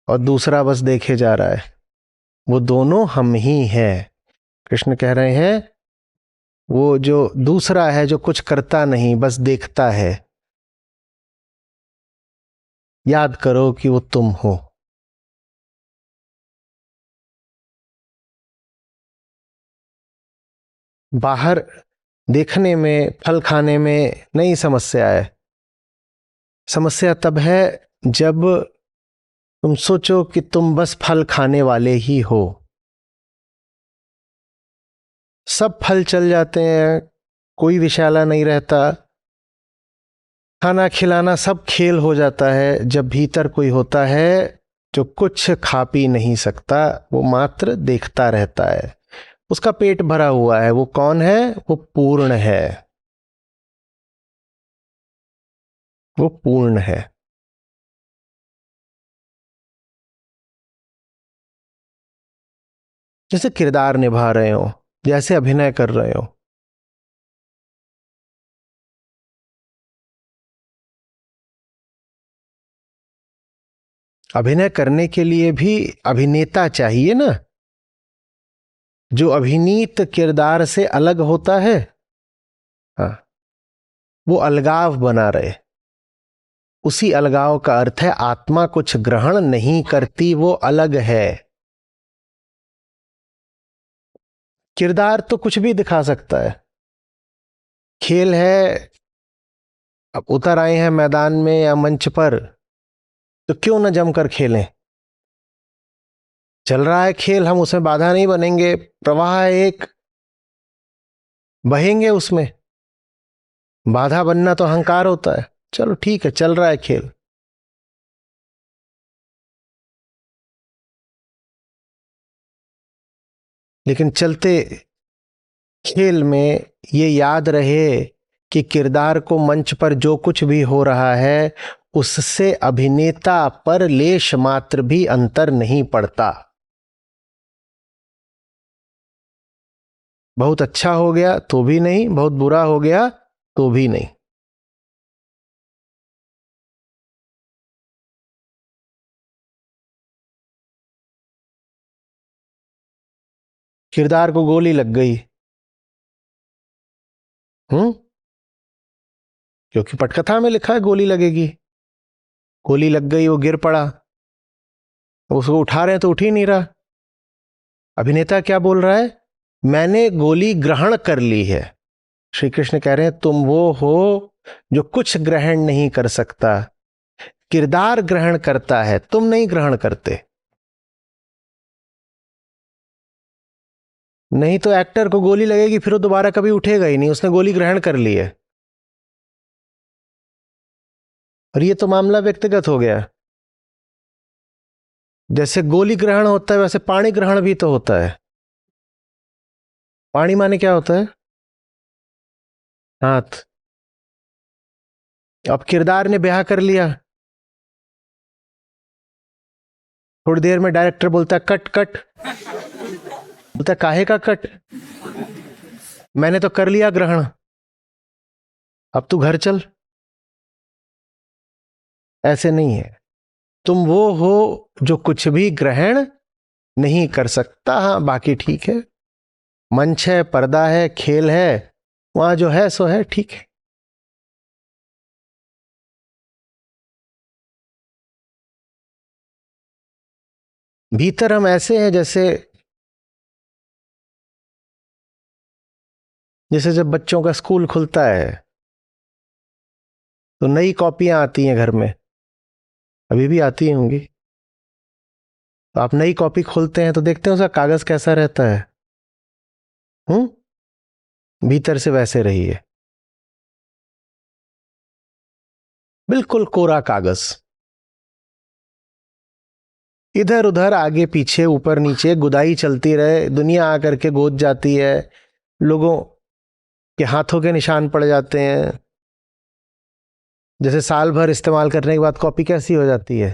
और दूसरा बस देखे जा रहा है। वो दोनों हम ही हैं। कृष्ण कह रहे हैं वो जो दूसरा है, जो कुछ करता नहीं बस देखता है, याद करो कि वो तुम हो। बाहर देखने में, फल खाने में नहीं समस्या है। समस्या तब है जब तुम सोचो कि तुम बस फल खाने वाले ही हो, सब फल चल जाते हैं, कोई विषैला नहीं रहता, खाना खिलाना सब खेल हो जाता है, जब भीतर कोई होता है जो कुछ खा पी नहीं सकता, वो मात्र देखता रहता है, उसका पेट भरा हुआ है, वो कौन है? वो पूर्ण है, वो पूर्ण है। जैसे किरदार निभा रहे हो, जैसे अभिनय कर रहे हो, अभिनय करने के लिए भी अभिनेता चाहिए ना, जो अभिनीत किरदार से अलग होता है। हाँ, वो अलगाव बना रहे, उसी अलगाव का अर्थ है आत्मा कुछ ग्रहण नहीं करती, वो अलग है। किरदार तो कुछ भी दिखा सकता है, खेल है, अब उतर आए हैं मैदान में या मंच पर, तो क्यों न जमकर खेलें। चल रहा है खेल, हम उसमें बाधा नहीं बनेंगे, प्रवाह है एक, बहेंगे उसमें, बाधा बनना तो अहंकार होता है। चलो ठीक है, चल रहा है खेल। लेकिन चलते खेल में ये याद रहे कि किरदार को मंच पर जो कुछ भी हो रहा है, उससे अभिनेता पर लेश मात्र भी अंतर नहीं पड़ता। बहुत अच्छा हो गया तो भी नहीं, बहुत बुरा हो गया तो भी नहीं। किरदार को गोली लग गई, हम्म, क्योंकि पटकथा में लिखा है गोली लगेगी, गोली लग गई, वो गिर पड़ा, उसको उठा रहे हैं तो उठ ही नहीं रहा। अभिनेता क्या बोल रहा है? मैंने गोली ग्रहण कर ली है। श्री कृष्ण कह रहे हैं तुम वो हो जो कुछ ग्रहण नहीं कर सकता, किरदार ग्रहण करता है, तुम नहीं ग्रहण करते। नहीं तो एक्टर को गोली लगेगी, फिर वो दोबारा कभी उठेगा ही नहीं, उसने गोली ग्रहण कर ली है। और ये तो मामला व्यक्तिगत हो गया। जैसे गोली ग्रहण होता है, वैसे पाणी ग्रहण भी तो होता है। पाणी माने क्या होता है? हाथ। अब किरदार ने ब्याह कर लिया, थोड़ी देर में डायरेक्टर बोलता है कट कट, बोलता है काहे का कट, मैंने तो कर लिया ग्रहण, अब तू घर चल। ऐसे नहीं है, तुम वो हो जो कुछ भी ग्रहण नहीं कर सकता। हाँ बाकी ठीक है, मंच है, पर्दा है, खेल है, वहां जो है सो है, ठीक है। भीतर हम ऐसे हैं जैसे जैसे जब बच्चों का स्कूल खुलता है तो नई कॉपियां आती हैं घर में, अभी भी आती होंगी, तो आप नई कॉपी खोलते हैं तो देखते हैं उसका कागज कैसा रहता है। भीतर से वैसे रही है, बिल्कुल कोरा कागज, इधर उधर आगे पीछे ऊपर नीचे गुदाई चलती रहे, दुनिया आकर के गोद जाती है, लोगों के हाथों के निशान पड़ जाते हैं। जैसे साल भर इस्तेमाल करने के बाद कॉपी कैसी हो जाती है,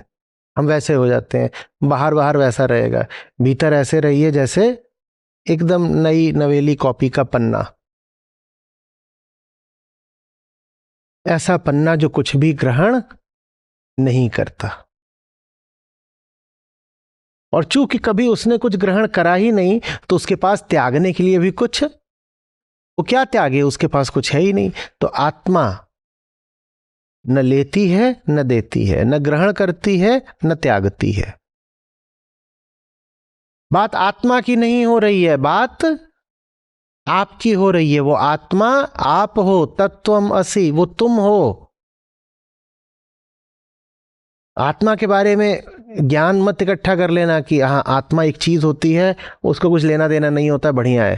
हम वैसे हो जाते हैं। बाहर बाहर वैसा रहेगा, भीतर ऐसे रहिए जैसे एकदम नई नवेली कॉपी का पन्ना, ऐसा पन्ना जो कुछ भी ग्रहण नहीं करता। और चूंकि कभी उसने कुछ ग्रहण करा ही नहीं, तो उसके पास त्यागने के लिए भी कुछ, वो क्या त्यागे, उसके पास कुछ है ही नहीं। तो आत्मा न लेती है न देती है, न ग्रहण करती है न त्यागती है। बात आत्मा की नहीं हो रही है, बात आपकी हो रही है। वो आत्मा आप हो, तत्वम असि, वो तुम हो। आत्मा के बारे में ज्ञान मत इकट्ठा कर लेना कि हाँ आत्मा एक चीज होती है, उसको कुछ लेना देना नहीं होता, बढ़िया है,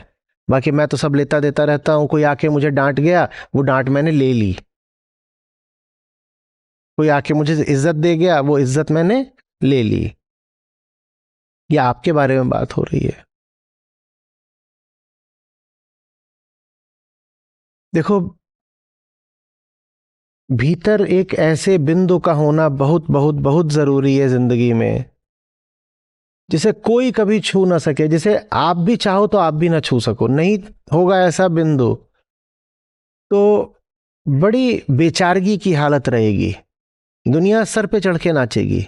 बाकी मैं तो सब लेता देता रहता हूं। कोई आके मुझे डांट गया, वो डांट मैंने ले ली। कोई आके मुझे इज्जत दे गया, वो इज्जत मैंने ले ली। ये आपके बारे में बात हो रही है। देखो, भीतर एक ऐसे बिंदु का होना बहुत बहुत बहुत जरूरी है जिंदगी में, जिसे कोई कभी छू ना सके, जिसे आप भी चाहो तो आप भी ना छू सको। नहीं होगा ऐसा बिंदु तो बड़ी बेचारगी की हालत रहेगी, दुनिया सर पे चढ़ के नाचेगी।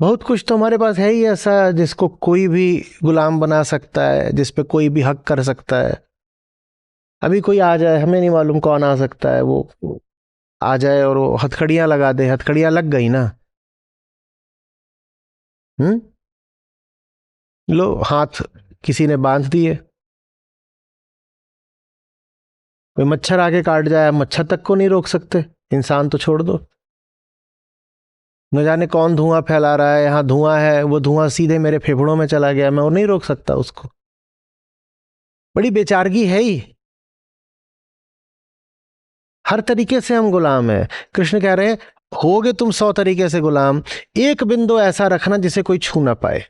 बहुत कुछ तो हमारे पास है ही ऐसा जिसको कोई भी गुलाम बना सकता है, जिस पे कोई भी हक कर सकता है। अभी कोई आ जाए, हमें नहीं मालूम कौन आ सकता है, वो आ जाए और वो हथकड़ियां लगा दे, हथकड़ियां लग गई ना। हम्म। लो, हाथ किसी ने बांध दिए। कोई मच्छर आके काट जाए, मच्छर तक को नहीं रोक सकते, इंसान तो छोड़ दो। न जाने कौन धुआं फैला रहा है, यहाँ धुआं है, वो धुआं सीधे मेरे फेफड़ों में चला गया, मैं वो नहीं रोक सकता उसको। बड़ी बेचारगी है ही। हर तरीके से हम गुलाम हैं। कृष्ण कह रहे हैं, होगे तुम 100 तरीके से गुलाम, एक बिंदु ऐसा रखना जिसे कोई छू ना पाए,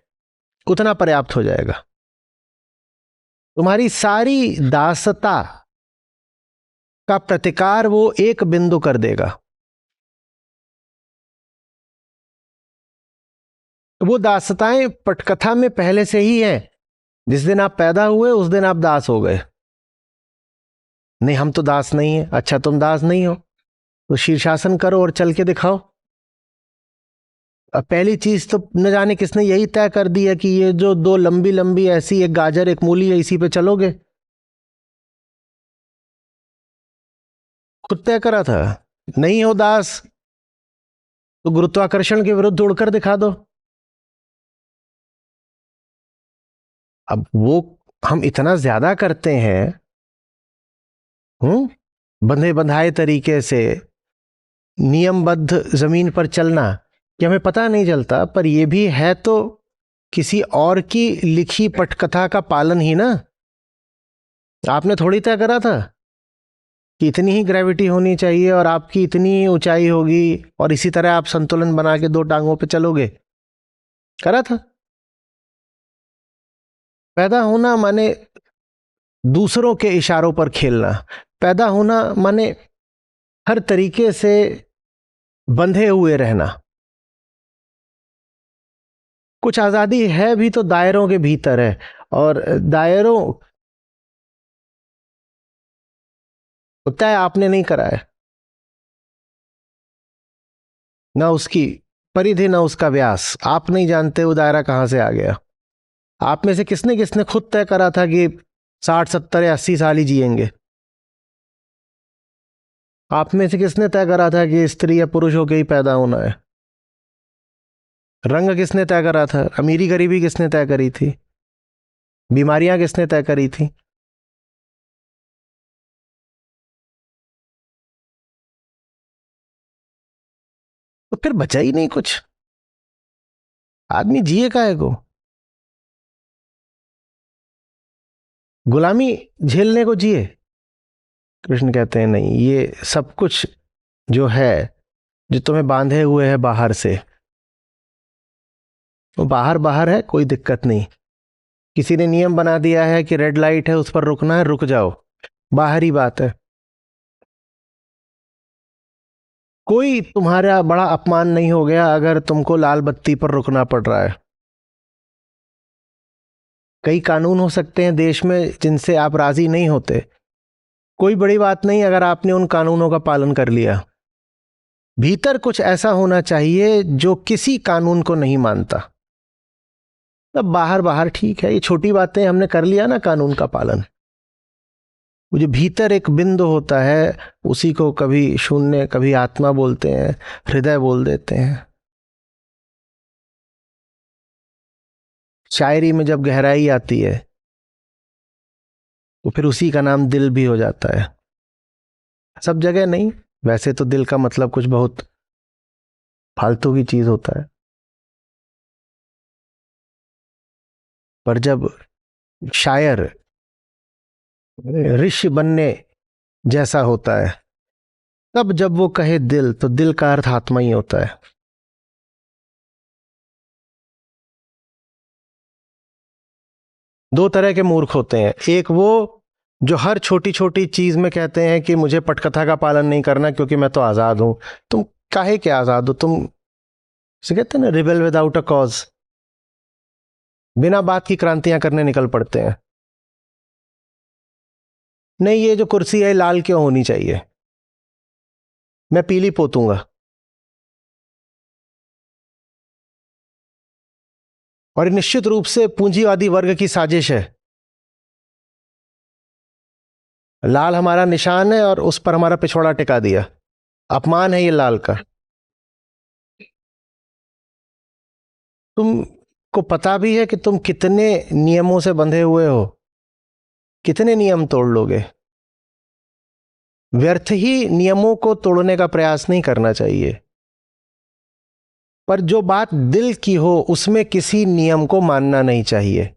उतना पर्याप्त हो जाएगा। तुम्हारी सारी दासता का प्रतिकार वो एक बिंदु कर देगा। वो दासताएं पटकथा में पहले से ही है। जिस दिन आप पैदा हुए उस दिन आप दास हो गए। नहीं, हम तो दास नहीं है। अच्छा, तुम दास नहीं हो तो शीर्षासन करो और चल के दिखाओ। अब पहली चीज तो न जाने किसने यही तय कर दी है कि ये जो दो लंबी लंबी ऐसी, एक गाजर एक मूली है, इसी पे चलोगे। खुद तय करा था। नहीं हो दास तो गुरुत्वाकर्षण के विरुद्ध उड़कर दिखा दो। अब वो हम इतना ज्यादा करते हैं, बंधे बंधाए तरीके से नियमबद्ध जमीन पर चलना, कि हमें पता नहीं चलता, पर यह भी है तो किसी और की लिखी पटकथा का पालन ही ना। आपने थोड़ी तय करा था कि इतनी ही ग्रेविटी होनी चाहिए और आपकी इतनी ही ऊंचाई होगी और इसी तरह आप संतुलन बना के दो टांगों पे चलोगे। करा था। पैदा होना माने दूसरों के इशारों पर खेलना। पैदा होना माने हर तरीके से बंधे हुए रहना। कुछ आजादी है भी तो दायरों के भीतर है, और दायरों तय आपने नहीं कराया। ना उसकी परिधि ना उसका व्यास, आप नहीं जानते वो दायरा कहां से आ गया। आप में से किसने किसने खुद तय करा था कि 60 70 या 80 साल ही जिएंगे? आप में से किसने तय करा था कि स्त्री या पुरुष होके ही पैदा होना है? रंग किसने तय करा था? अमीरी गरीबी किसने तय करी थी? बीमारियां किसने तय करी थी? तो फिर बचा ही नहीं कुछ। आदमी जिए काहे को? गुलामी झेलने को जिए? कृष्ण कहते हैं नहीं, ये सब कुछ जो है, जो तुम्हें बांधे हुए है बाहर से, वो बाहर बाहर है, कोई दिक्कत नहीं। किसी ने नियम बना दिया है कि रेड लाइट है, उस पर रुकना है, रुक जाओ, बाहरी बात है। कोई तुम्हारा बड़ा अपमान नहीं हो गया अगर तुमको लाल बत्ती पर रुकना पड़ रहा है। कई कानून हो सकते हैं देश में जिनसे आप राजी नहीं होते, कोई बड़ी बात नहीं अगर आपने उन कानूनों का पालन कर लिया। भीतर कुछ ऐसा होना चाहिए जो किसी कानून को नहीं मानता। अब बाहर बाहर ठीक है, ये छोटी बातें हमने कर लिया ना कानून का पालन। वो जो भीतर एक बिंदु होता है, उसी को कभी शून्य कभी आत्मा बोलते हैं, हृदय बोल देते हैं। शायरी में जब गहराई आती है तो फिर उसी का नाम दिल भी हो जाता है। सब जगह नहीं। वैसे तो दिल का मतलब कुछ बहुत फालतू की चीज होता है, पर जब शायर ऋषि बनने जैसा होता है, तब जब वो कहे दिल, तो दिल का अर्थ आत्मा ही होता है। दो तरह के मूर्ख होते हैं, एक वो जो हर छोटी छोटी चीज में कहते हैं कि मुझे पटकथा का पालन नहीं करना क्योंकि मैं तो आजाद हूं। तुम काहे के आजाद हो? तुम से कहते हैं ना, रिबेल विदाउट अ कॉज, बिना बात की क्रांतियां करने निकल पड़ते हैं। नहीं, ये जो कुर्सी है लाल क्यों होनी चाहिए, मैं पीली पोतूंगा। और निश्चित रूप से पूंजीवादी वर्ग की साजिश है। लाल हमारा निशान है और उस पर हमारा पिछवाड़ा टिका दिया। अपमान है ये लाल का। तुमको पता भी है कि तुम कितने नियमों से बंधे हुए हो, कितने नियम तोड़ लोगे। व्यर्थ ही नियमों को तोड़ने का प्रयास नहीं करना चाहिए, पर जो बात दिल की हो उसमें किसी नियम को मानना नहीं चाहिए।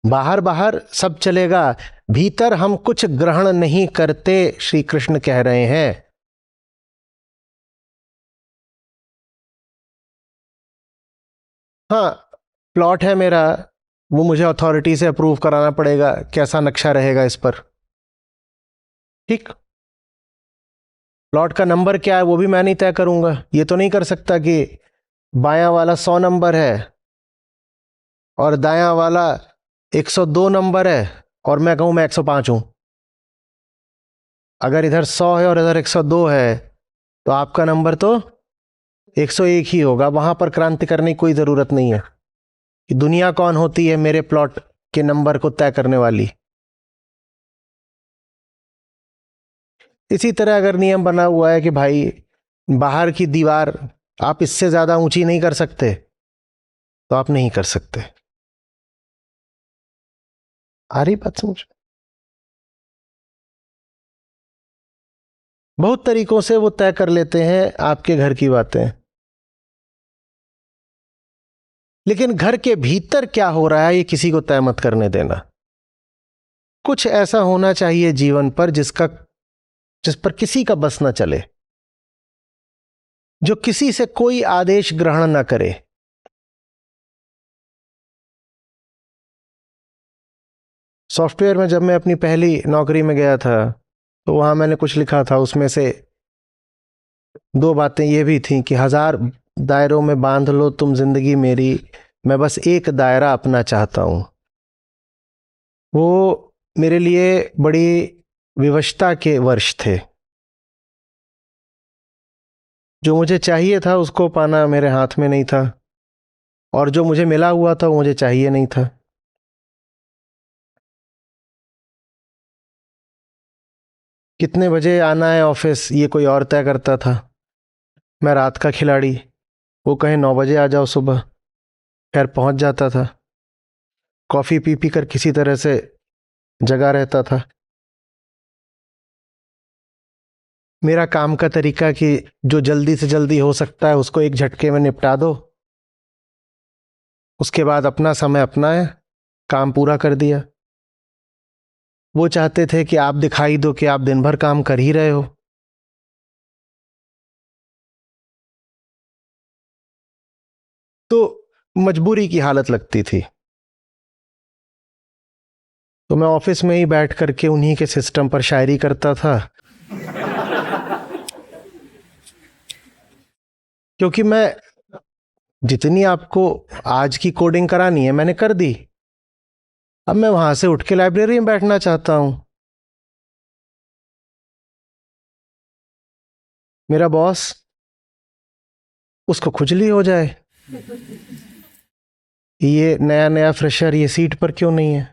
बाहर बाहर सब चलेगा, भीतर हम कुछ ग्रहण नहीं करते, श्री कृष्ण कह रहे हैं। हाँ, प्लॉट है मेरा, वो मुझे अथॉरिटी से अप्रूव कराना पड़ेगा, कैसा नक्शा रहेगा इस पर। ठीक, प्लॉट का नंबर क्या है वो भी मैं नहीं तय करूंगा। ये तो नहीं कर सकता कि बायां वाला 100 नंबर है और दायां वाला 102 नंबर है और मैं कहूं मैं 105 हूं। अगर इधर 100 है और इधर 102 है तो आपका नंबर तो 101 ही होगा। वहां पर क्रांति करने की कोई जरूरत नहीं है कि दुनिया कौन होती है मेरे प्लॉट के नंबर को तय करने वाली। इसी तरह अगर नियम बना हुआ है कि भाई बाहर की दीवार आप इससे ज्यादा ऊंची नहीं कर सकते, तो आप नहीं कर सकते। आ रही बात समझ? बहुत तरीकों से वो तय कर लेते हैं आपके घर की बातें, लेकिन घर के भीतर क्या हो रहा है ये किसी को तय मत करने देना। कुछ ऐसा होना चाहिए जीवन पर जिस पर किसी का बस न चले, जो किसी से कोई आदेश ग्रहण न करे। सॉफ्टवेयर में जब मैं अपनी पहली नौकरी में गया था तो वहां मैंने कुछ लिखा था, उसमें से दो बातें ये भी थी कि 1000 दायरों में बांध लो तुम जिंदगी मेरी, मैं बस एक दायरा अपना चाहता हूं। वो मेरे लिए बड़ी विवशता के वर्ष थे। जो मुझे चाहिए था उसको पाना मेरे हाथ में नहीं था, और जो मुझे मिला हुआ था वो मुझे चाहिए नहीं था। कितने बजे आना है ऑफिस ये कोई और तय करता था। मैं रात का खिलाड़ी, वो कहे 9 बजे आ जाओ सुबह, खैर पहुंच जाता था। कॉफी पी पी कर किसी तरह से जगा रहता था। मेरा काम का तरीका कि जो जल्दी से जल्दी हो सकता है उसको एक झटके में निपटा दो, उसके बाद अपना समय अपना है, काम पूरा कर दिया। वो चाहते थे कि आप दिखाई दो कि आप दिन भर काम कर ही रहे हो। तो मजबूरी की हालत लगती थी। तो मैं ऑफिस में ही बैठ करके उन्हीं के सिस्टम पर शायरी करता था, क्योंकि मैं जितनी आपको आज की कोडिंग करानी है मैंने कर दी। अब मैं वहां से उठ के लाइब्रेरी में बैठना चाहता हूं। मेरा बॉस, उसको खुजली हो जाए ये नया नया फ्रेशर ये सीट पर क्यों नहीं है,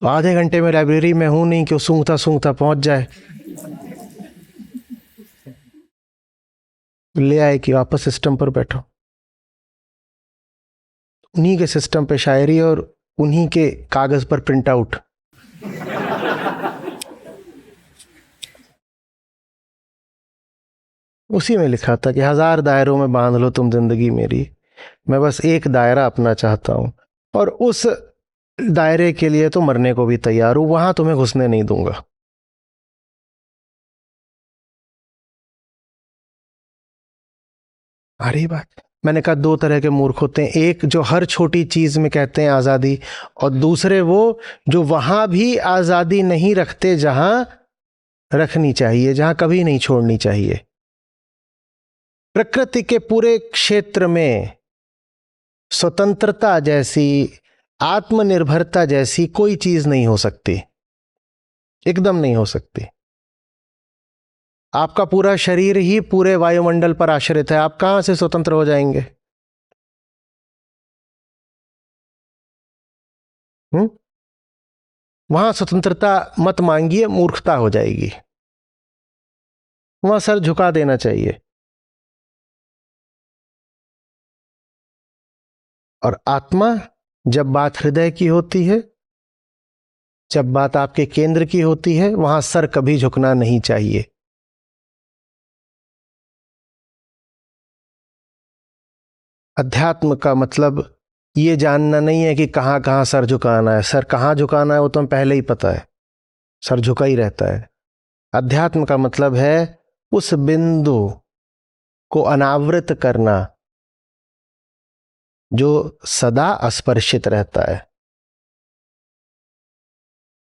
तो आधे घंटे में लाइब्रेरी में हूं नहीं कि वो सूंघता सूंघता पहुंच जाए, ले आए कि वापस सिस्टम पर बैठो। उन्हीं के सिस्टम पे शायरी और उन्हीं के कागज पर प्रिंट आउट। उसी में लिखा था कि 1000 दायरों में बांध लो तुम जिंदगी मेरी, मैं बस एक दायरा अपना चाहता हूं, और उस दायरे के लिए तो मरने को भी तैयार हूं, वहां तुम्हें घुसने नहीं दूंगा। आ रही बात? मैंने कहा दो तरह के मूर्ख होते हैं, एक जो हर छोटी चीज में कहते हैं आजादी, और दूसरे वो जो वहां भी आजादी नहीं रखते जहां रखनी चाहिए, जहां कभी नहीं छोड़नी चाहिए। प्रकृति के पूरे क्षेत्र में स्वतंत्रता जैसी, आत्मनिर्भरता जैसी कोई चीज नहीं हो सकती, एकदम नहीं हो सकती। आपका पूरा शरीर ही पूरे वायुमंडल पर आश्रित है, आप कहां से स्वतंत्र हो जाएंगे? हम्म? वहां स्वतंत्रता मत मांगिए, मूर्खता हो जाएगी। वहां सर झुका देना चाहिए। और आत्मा, जब बात हृदय की होती है, जब बात आपके केंद्र की होती है, वहां सर कभी झुकना नहीं चाहिए। अध्यात्म का मतलब ये जानना नहीं है कि कहां कहां सर झुकाना है, सर कहां झुकाना है वो तो पहले ही पता है, सर झुका ही रहता है। अध्यात्म का मतलब है उस बिंदु को अनावृत करना जो सदा अस्पर्शित रहता है,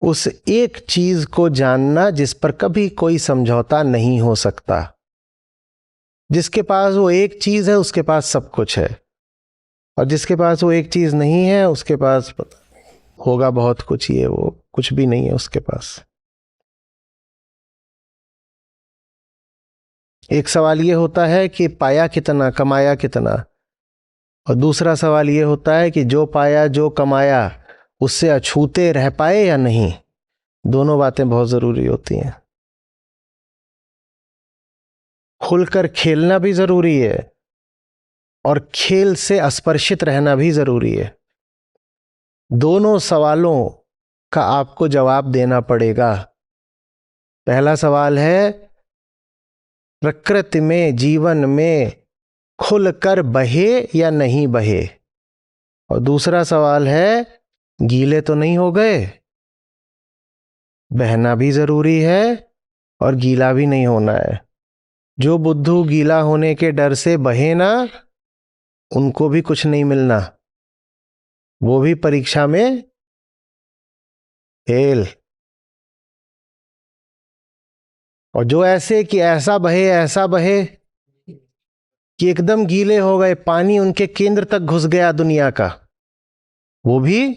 उस एक चीज को जानना जिस पर कभी कोई समझौता नहीं हो सकता। जिसके पास वो एक चीज है उसके पास सब कुछ है, और जिसके पास वो एक चीज नहीं है उसके पास होगा बहुत कुछ, ये वो कुछ भी नहीं है उसके पास। एक सवाल ये होता है कि पाया कितना, कमाया कितना, और दूसरा सवाल ये होता है कि जो पाया जो कमाया उससे अछूते रह पाए या नहीं। दोनों बातें बहुत जरूरी होती हैं। खुलकर खेलना भी जरूरी है और खेल से अस्पर्शित रहना भी जरूरी है। दोनों सवालों का आपको जवाब देना पड़ेगा। पहला सवाल है प्रकृति में, जीवन में खुलकर बहे या नहीं बहे, और दूसरा सवाल है गीले तो नहीं हो गए। बहना भी जरूरी है और गीला भी नहीं होना है। जो बुद्धू गीला होने के डर से बहे ना, उनको भी कुछ नहीं मिलना, वो भी परीक्षा में फेल। और जो ऐसे कि ऐसा बहे कि एकदम गीले हो गए, पानी उनके केंद्र तक घुस गया दुनिया का, वो भी।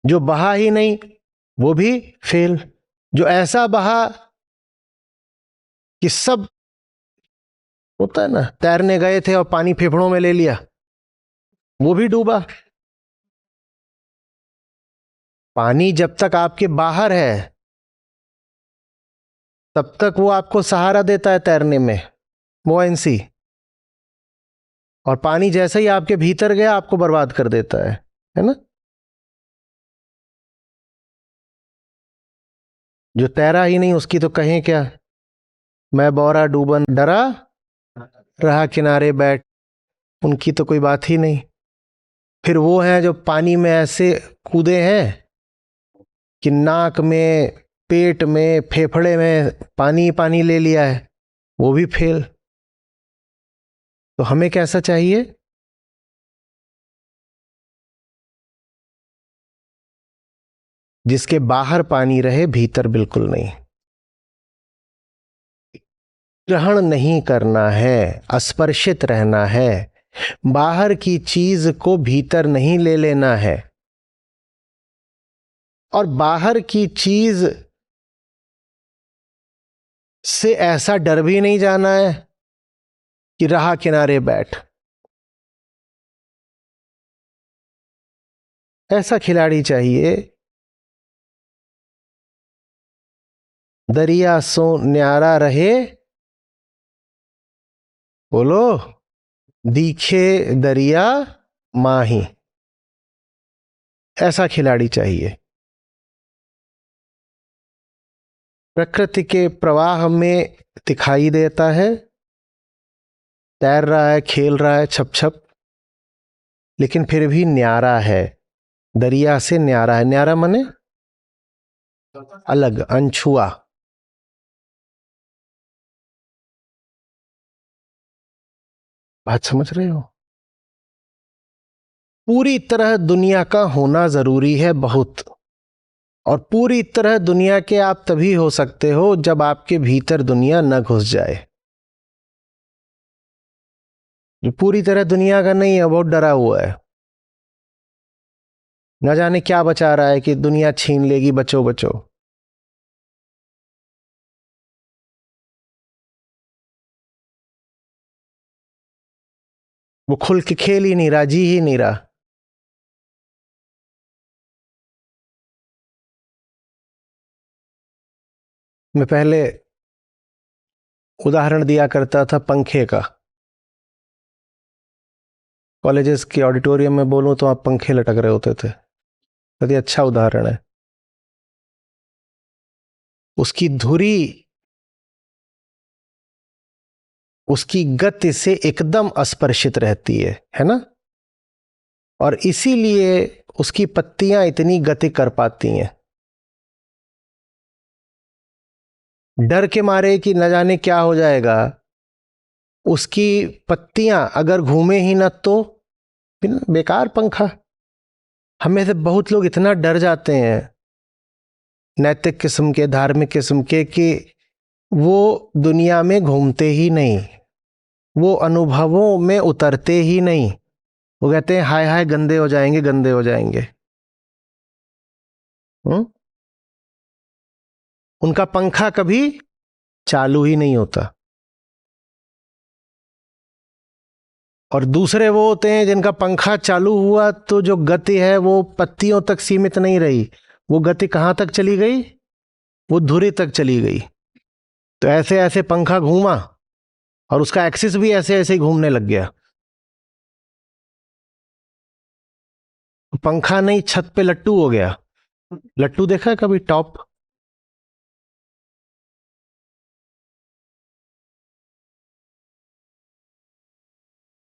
जो बहा ही नहीं, वो भी फेल। जो ऐसा बहा कि सब, होता है ना, तैरने गए थे और पानी फेफड़ों में ले लिया, वो भी डूबा। पानी जब तक आपके बाहर है तब तक वो आपको सहारा देता है तैरने में, मोएंसी। और पानी जैसे ही आपके भीतर गया आपको बर्बाद कर देता है ना। जो तैरा ही नहीं उसकी तो कहें क्या। मैं बौरा डूबन डरा रहा किनारे बैठ, उनकी तो कोई बात ही नहीं। फिर वो हैं जो पानी में ऐसे कूदे हैं कि नाक में, पेट में, फेफड़े में पानी ही पानी ले लिया है, वो भी फेल। तो हमें कैसा चाहिए? जिसके बाहर पानी रहे, भीतर बिल्कुल नहीं। ग्रहण नहीं करना है, अस्पर्शित रहना है। बाहर की चीज को भीतर नहीं ले लेना है, और बाहर की चीज से ऐसा डर भी नहीं जाना है कि रहा किनारे बैठ। ऐसा खिलाड़ी चाहिए, दरिया सो न्यारा रहे, बोलो, दिखे दरिया माही। ऐसा खिलाड़ी चाहिए। प्रकृति के प्रवाह में दिखाई देता है, तैर रहा है, खेल रहा है छप छप, लेकिन फिर भी न्यारा है, दरिया से न्यारा है। न्यारा माने अलग, अनछुआ। बात समझ रहे हो? पूरी तरह दुनिया का होना जरूरी है बहुत, और पूरी तरह दुनिया के आप तभी हो सकते हो जब आपके भीतर दुनिया न घुस जाए। जो पूरी तरह दुनिया का नहीं है, बहुत डरा हुआ है, न जाने क्या बचा रहा है कि दुनिया छीन लेगी, बचो बचो। वो खुल के खेल ही नहीं रहा, जी ही नहीं रहा। मैं पहले उदाहरण दिया करता था पंखे का। कॉलेजेस के ऑडिटोरियम में बोलूं तो आप पंखे लटक रहे होते थे। बहुत ही अच्छा उदाहरण है। उसकी धुरी उसकी गति से एकदम अस्पर्शित रहती है ना? और इसीलिए उसकी पत्तियां इतनी गति कर पाती हैं। डर के मारे कि न जाने क्या हो जाएगा, उसकी पत्तियां अगर घूमे ही न तो फिर बेकार पंखा। हमें से बहुत लोग इतना डर जाते हैं नैतिक किस्म के, धार्मिक किस्म के, कि वो दुनिया में घूमते ही नहीं, वो अनुभवों में उतरते ही नहीं। वो कहते हैं हाय हाय गंदे हो जाएंगे, गंदे हो जाएंगे। उनका पंखा कभी चालू ही नहीं होता। और दूसरे वो होते हैं जिनका पंखा चालू हुआ तो जो गति है वो पत्तियों तक सीमित नहीं रही, वो गति कहां तक चली गई? वो धुरी तक चली गई। तो ऐसे ऐसे पंखा घूमा और उसका एक्सिस भी ऐसे ऐसे ही घूमने लग गया। पंखा नहीं, छत पे लट्टू हो गया। लट्टू देखा है कभी? टॉप।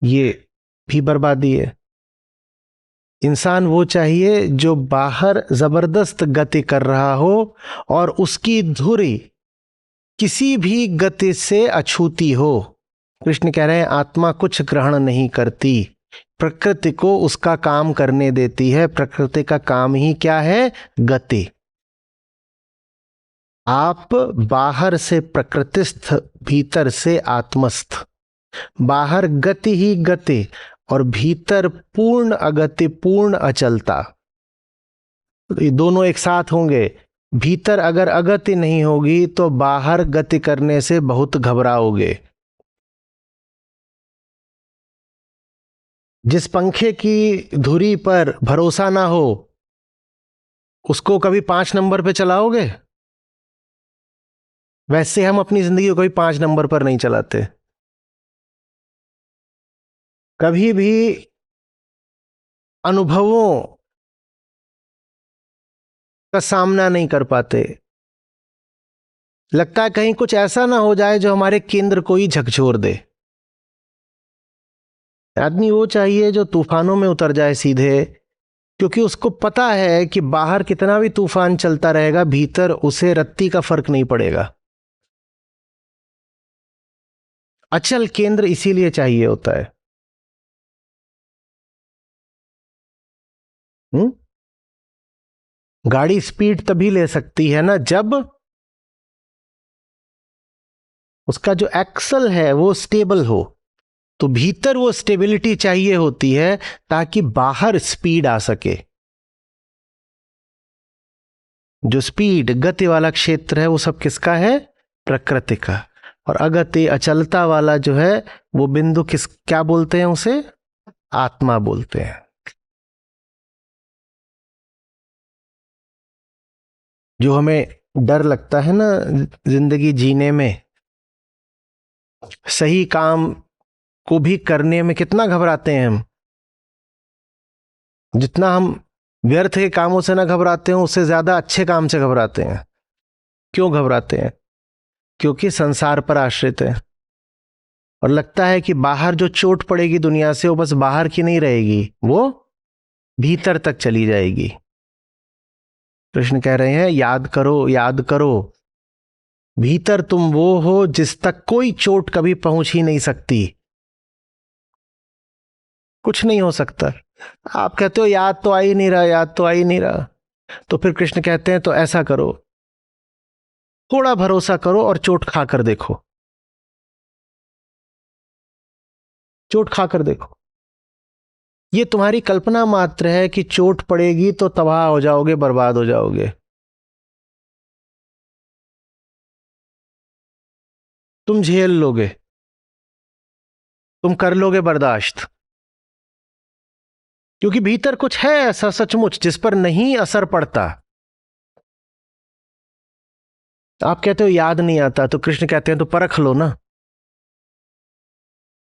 ये भी बर्बादी है। इंसान वो चाहिए जो बाहर जबरदस्त गति कर रहा हो और उसकी धुरी किसी भी गति से अछूती हो। कृष्ण कह रहे हैं आत्मा कुछ ग्रहण नहीं करती, प्रकृति को उसका काम करने देती है। प्रकृति का काम ही क्या है? गति। आप बाहर से प्रकृतिस्थ, भीतर से आत्मस्थ। बाहर गति ही गति और भीतर पूर्ण अगति, पूर्ण अचलता। ये दोनों एक साथ होंगे। भीतर अगर अगति नहीं होगी तो बाहर गति करने से बहुत घबराओगे। जिस पंखे की धुरी पर भरोसा ना हो उसको कभी 5 नंबर पे चलाओगे? वैसे हम अपनी जिंदगी को कभी 5 नंबर पर नहीं चलाते। कभी भी अनुभवों का सामना नहीं कर पाते। लगता है कहीं कुछ ऐसा ना हो जाए जो हमारे केंद्र को ही झकझोर दे। आदमी वो चाहिए जो तूफानों में उतर जाए सीधे, क्योंकि उसको पता है कि बाहर कितना भी तूफान चलता रहेगा, भीतर उसे रत्ती का फर्क नहीं पड़ेगा। अचल केंद्र इसीलिए चाहिए होता है। हुँ? गाड़ी स्पीड तभी ले सकती है ना जब उसका जो एक्सल है वो स्टेबल हो। तो भीतर वो स्टेबिलिटी चाहिए होती है ताकि बाहर स्पीड आ सके। जो स्पीड, गति वाला क्षेत्र है वो सब किसका है? प्रकृति का। और अगति, अचलता वाला जो है वो बिंदु क्या बोलते हैं उसे? आत्मा बोलते हैं। जो हमें डर लगता है ना जिंदगी जीने में, सही काम को भी करने में कितना घबराते हैं हम। जितना हम व्यर्थ के कामों से ना घबराते हैं उससे ज्यादा अच्छे काम से घबराते हैं। क्यों घबराते हैं? क्योंकि संसार पर आश्रित है और लगता है कि बाहर जो चोट पड़ेगी दुनिया से वो बस बाहर की नहीं रहेगी, वो भीतर तक चली जाएगी। कृष्ण कह रहे हैं याद करो, याद करो, भीतर तुम वो हो जिस तक कोई चोट कभी पहुंच ही नहीं सकती। कुछ नहीं हो सकता। आप कहते हो याद तो आ ही नहीं रहा, याद तो आ ही नहीं रहा। तो फिर कृष्ण कहते हैं तो ऐसा करो, थोड़ा भरोसा करो और चोट खाकर देखो, चोट खाकर देखो। ये तुम्हारी कल्पना मात्र है कि चोट पड़ेगी तो तबाह हो जाओगे, बर्बाद हो जाओगे। तुम झेल लोगे, तुम कर लोगे बर्दाश्त, क्योंकि भीतर कुछ है ऐसा सचमुच जिस पर नहीं असर पड़ता। आप कहते हो याद नहीं आता, तो कृष्ण कहते हैं तो परख लो ना,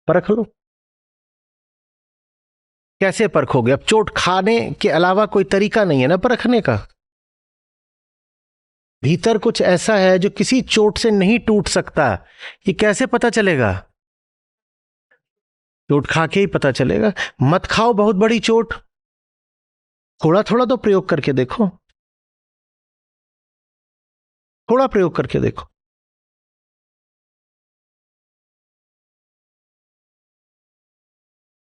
परख लो। कैसे परखोगे? अब चोट खाने के अलावा कोई तरीका नहीं है ना परखने का। भीतर कुछ ऐसा है जो किसी चोट से नहीं टूट सकता, ये कैसे पता चलेगा? चोट खा के ही पता चलेगा। मत खाओ बहुत बड़ी चोट, थोड़ा थोड़ा तो प्रयोग करके देखो, थोड़ा प्रयोग करके देखो।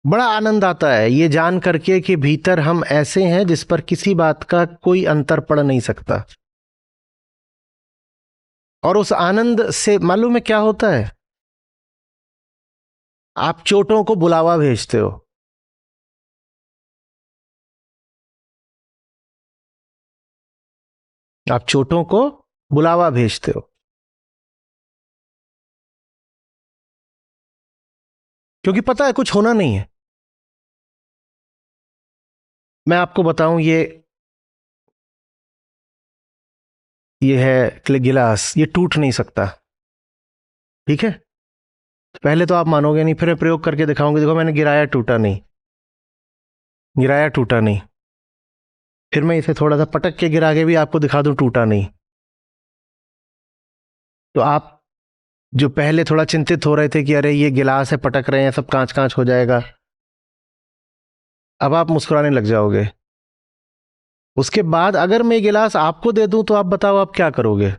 बड़ा आनंद आता है ये जान करके कि भीतर हम ऐसे हैं जिस पर किसी बात का कोई अंतर पड़ नहीं सकता। और उस आनंद से मालूम है क्या होता है? आप चोटों को बुलावा भेजते हो। आप चोटों को बुलावा भेजते हो, क्योंकि पता है कुछ होना नहीं है। मैं आपको बताऊं, ये है गिलास, ये टूट नहीं सकता, ठीक है? पहले तो आप मानोगे नहीं, फिर मैं प्रयोग करके दिखाऊंगी। देखो मैंने गिराया, टूटा नहीं, गिराया टूटा नहीं। फिर मैं इसे थोड़ा सा पटक के गिरा के भी आपको दिखा दूं, टूटा नहीं। तो आप जो पहले थोड़ा चिंतित हो रहे थे कि अरे ये गिलास है, पटक रहे हैं, सब कांच कांच हो जाएगा, अब आप मुस्कुराने लग जाओगे। उसके बाद अगर मैं गिलास आपको दे दूं तो आप बताओ आप क्या करोगे?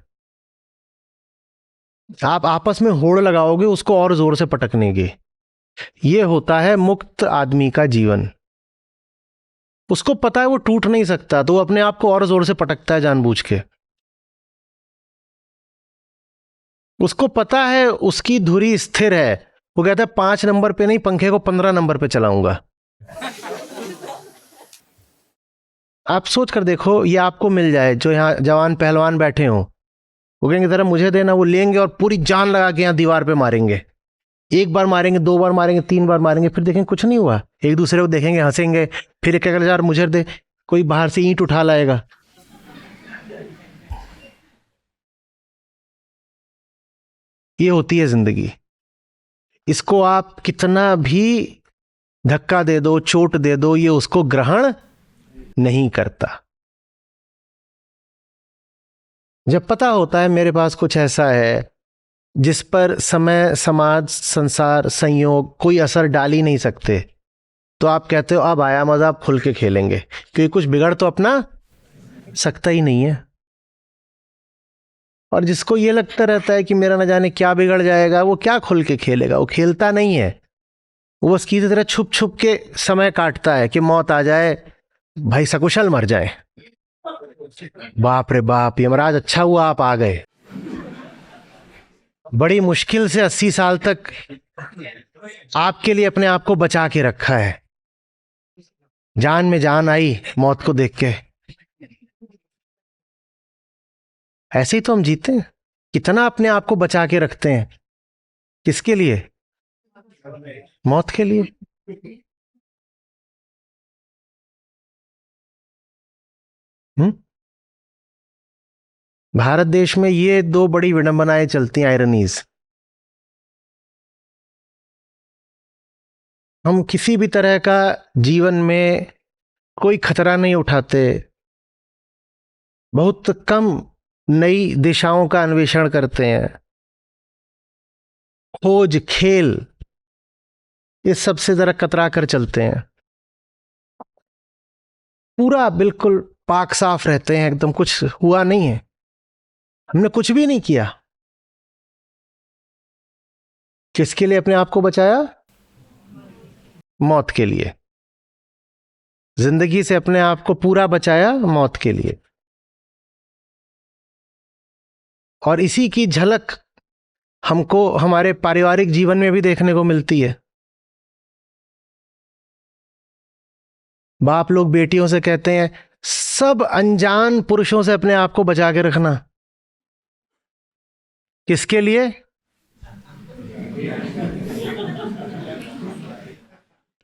आप आपस में होड़ लगाओगे उसको और जोर से पटकने की। ये होता है मुक्त आदमी का जीवन। उसको पता है वो टूट नहीं सकता, तो वो अपने आप को और जोर से पटकता है जानबूझ के। उसको पता है उसकी धुरी स्थिर है, वो कहता है 5 नंबर पे नहीं, पंखे को 15 नंबर पे चलाऊंगा। आप सोच कर देखो, ये आपको मिल जाए, जो यहाँ जवान पहलवान बैठे हो, वो कहेंगे जरा मुझे देना, वो लेंगे और पूरी जान लगा के यहाँ दीवार पे मारेंगे। एक बार मारेंगे, 2 बार मारेंगे, 3 बार मारेंगे, फिर देखेंगे कुछ नहीं हुआ, एक दूसरे को देखेंगे, हंसेंगे, फिर एक अगले यार मुझे दे, कोई बाहर से ईंट उठा लाएगा। ये होती है जिंदगी। इसको आप कितना भी धक्का दे दो, चोट दे दो, ये उसको ग्रहण नहीं करता। जब पता होता है मेरे पास कुछ ऐसा है जिस पर समय, समाज, संसार, संयोग कोई असर डाल ही नहीं सकते, तो आप कहते हो अब आया मजा, आप खुल के खेलेंगे, क्योंकि कुछ बिगड़ तो अपना सकता ही नहीं है। और जिसको ये लगता रहता है कि मेरा न जाने क्या बिगड़ जाएगा, वो क्या खुल के खेलेगा? वो खेलता नहीं है, वो बस किसी तरह छुप छुप के समय काटता है कि मौत आ जाए, भाई सकुशल मर जाए। बाप रे बाप, यमराज अच्छा हुआ आप आ गए। बड़ी मुश्किल से 80 साल तक आपके लिए अपने आप को बचा के रखा है, जान में जान आई मौत को देख के। ऐसे ही तो हम जीते हैं, कितना अपने आप को बचा के रखते हैं, किसके लिए? मौत के लिए। हम्म। भारत देश में ये 2 बड़ी विडंबनाएं चलती हैं, आयरनीज। हम किसी भी तरह का जीवन में कोई खतरा नहीं उठाते, बहुत कम नई दिशाओं का अन्वेषण करते हैं, खोज, खेल, इस सब से जरा कतरा कर चलते हैं। पूरा बिल्कुल पाक साफ रहते हैं, एकदम कुछ हुआ नहीं है, हमने कुछ भी नहीं किया। किसके लिए अपने आप को बचाया? मौत के लिए। जिंदगी से अपने आप को पूरा बचाया मौत के लिए। और इसी की झलक हमको हमारे पारिवारिक जीवन में भी देखने को मिलती है। बाप लोग बेटियों से कहते हैं सब अनजान पुरुषों से अपने आप को बचा के रखना। किसके लिए?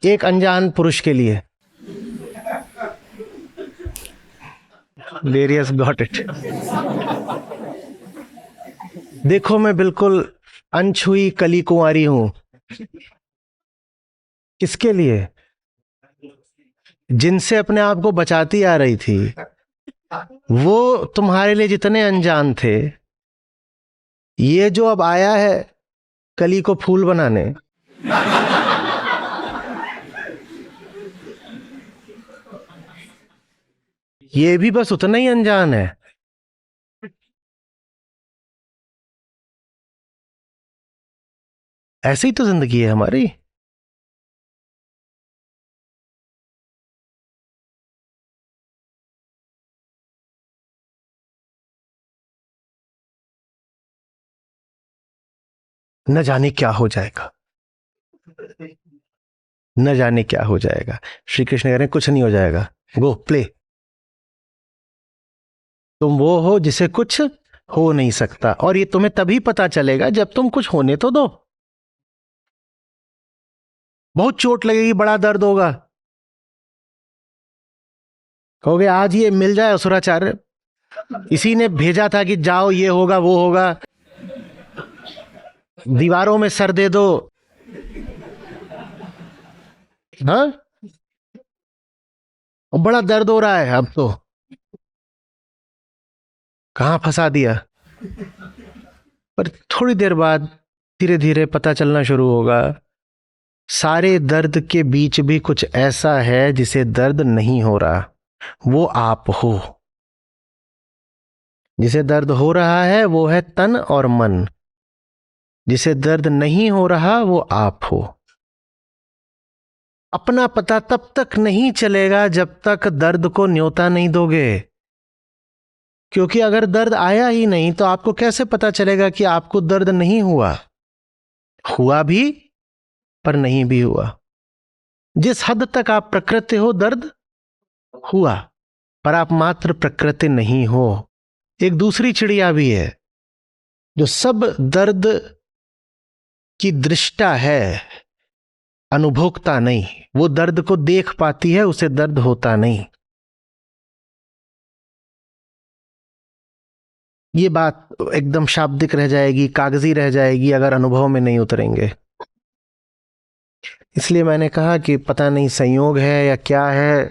एक अनजान पुरुष के लिए। Various got it. देखो मैं बिल्कुल अनछुई कली कुंवारी हूं। किसके लिए? जिनसे अपने आप को बचाती आ रही थी, वो तुम्हारे लिए जितने अनजान थे, ये जो अब आया है कली को फूल बनाने, ये भी बस उतना ही अनजान है। ऐसी तो जिंदगी है हमारी। न जाने क्या हो जाएगा, न जाने क्या हो जाएगा। श्री कृष्ण कह रहे हैं कुछ नहीं हो जाएगा, गो प्ले। तुम वो हो जिसे कुछ हो नहीं सकता, और ये तुम्हें तभी पता चलेगा जब तुम कुछ होने तो दो। बहुत चोट लगेगी, बड़ा दर्द होगा, कहोगे आज ये मिल जाए असुराचार्य, इसी ने भेजा था कि जाओ ये होगा वो होगा, दीवारों में सर दे दो। हाँ, और बड़ा दर्द हो रहा है, अब तो कहां फंसा दिया। पर थोड़ी देर बाद धीरे धीरे पता चलना शुरू होगा, सारे दर्द के बीच भी कुछ ऐसा है जिसे दर्द नहीं हो रहा, वो आप हो। जिसे दर्द हो रहा है वो है तन और मन, जिसे दर्द नहीं हो रहा वो आप हो। अपना पता तब तक नहीं चलेगा जब तक दर्द को न्योता नहीं दोगे, क्योंकि अगर दर्द आया ही नहीं तो आपको कैसे पता चलेगा कि आपको दर्द नहीं हुआ? हुआ भी, पर नहीं भी हुआ। जिस हद तक आप प्रकृति हो, दर्द हुआ, पर आप मात्र प्रकृति नहीं हो। एक दूसरी चिड़िया भी है जो सब दर्द की दृष्टा है, अनुभोक्ता नहीं। वो दर्द को देख पाती है, उसे दर्द होता नहीं। ये बात एकदम शाब्दिक रह जाएगी, कागजी रह जाएगी, अगर अनुभव में नहीं उतरेंगे। इसलिए मैंने कहा कि पता नहीं संयोग है या क्या है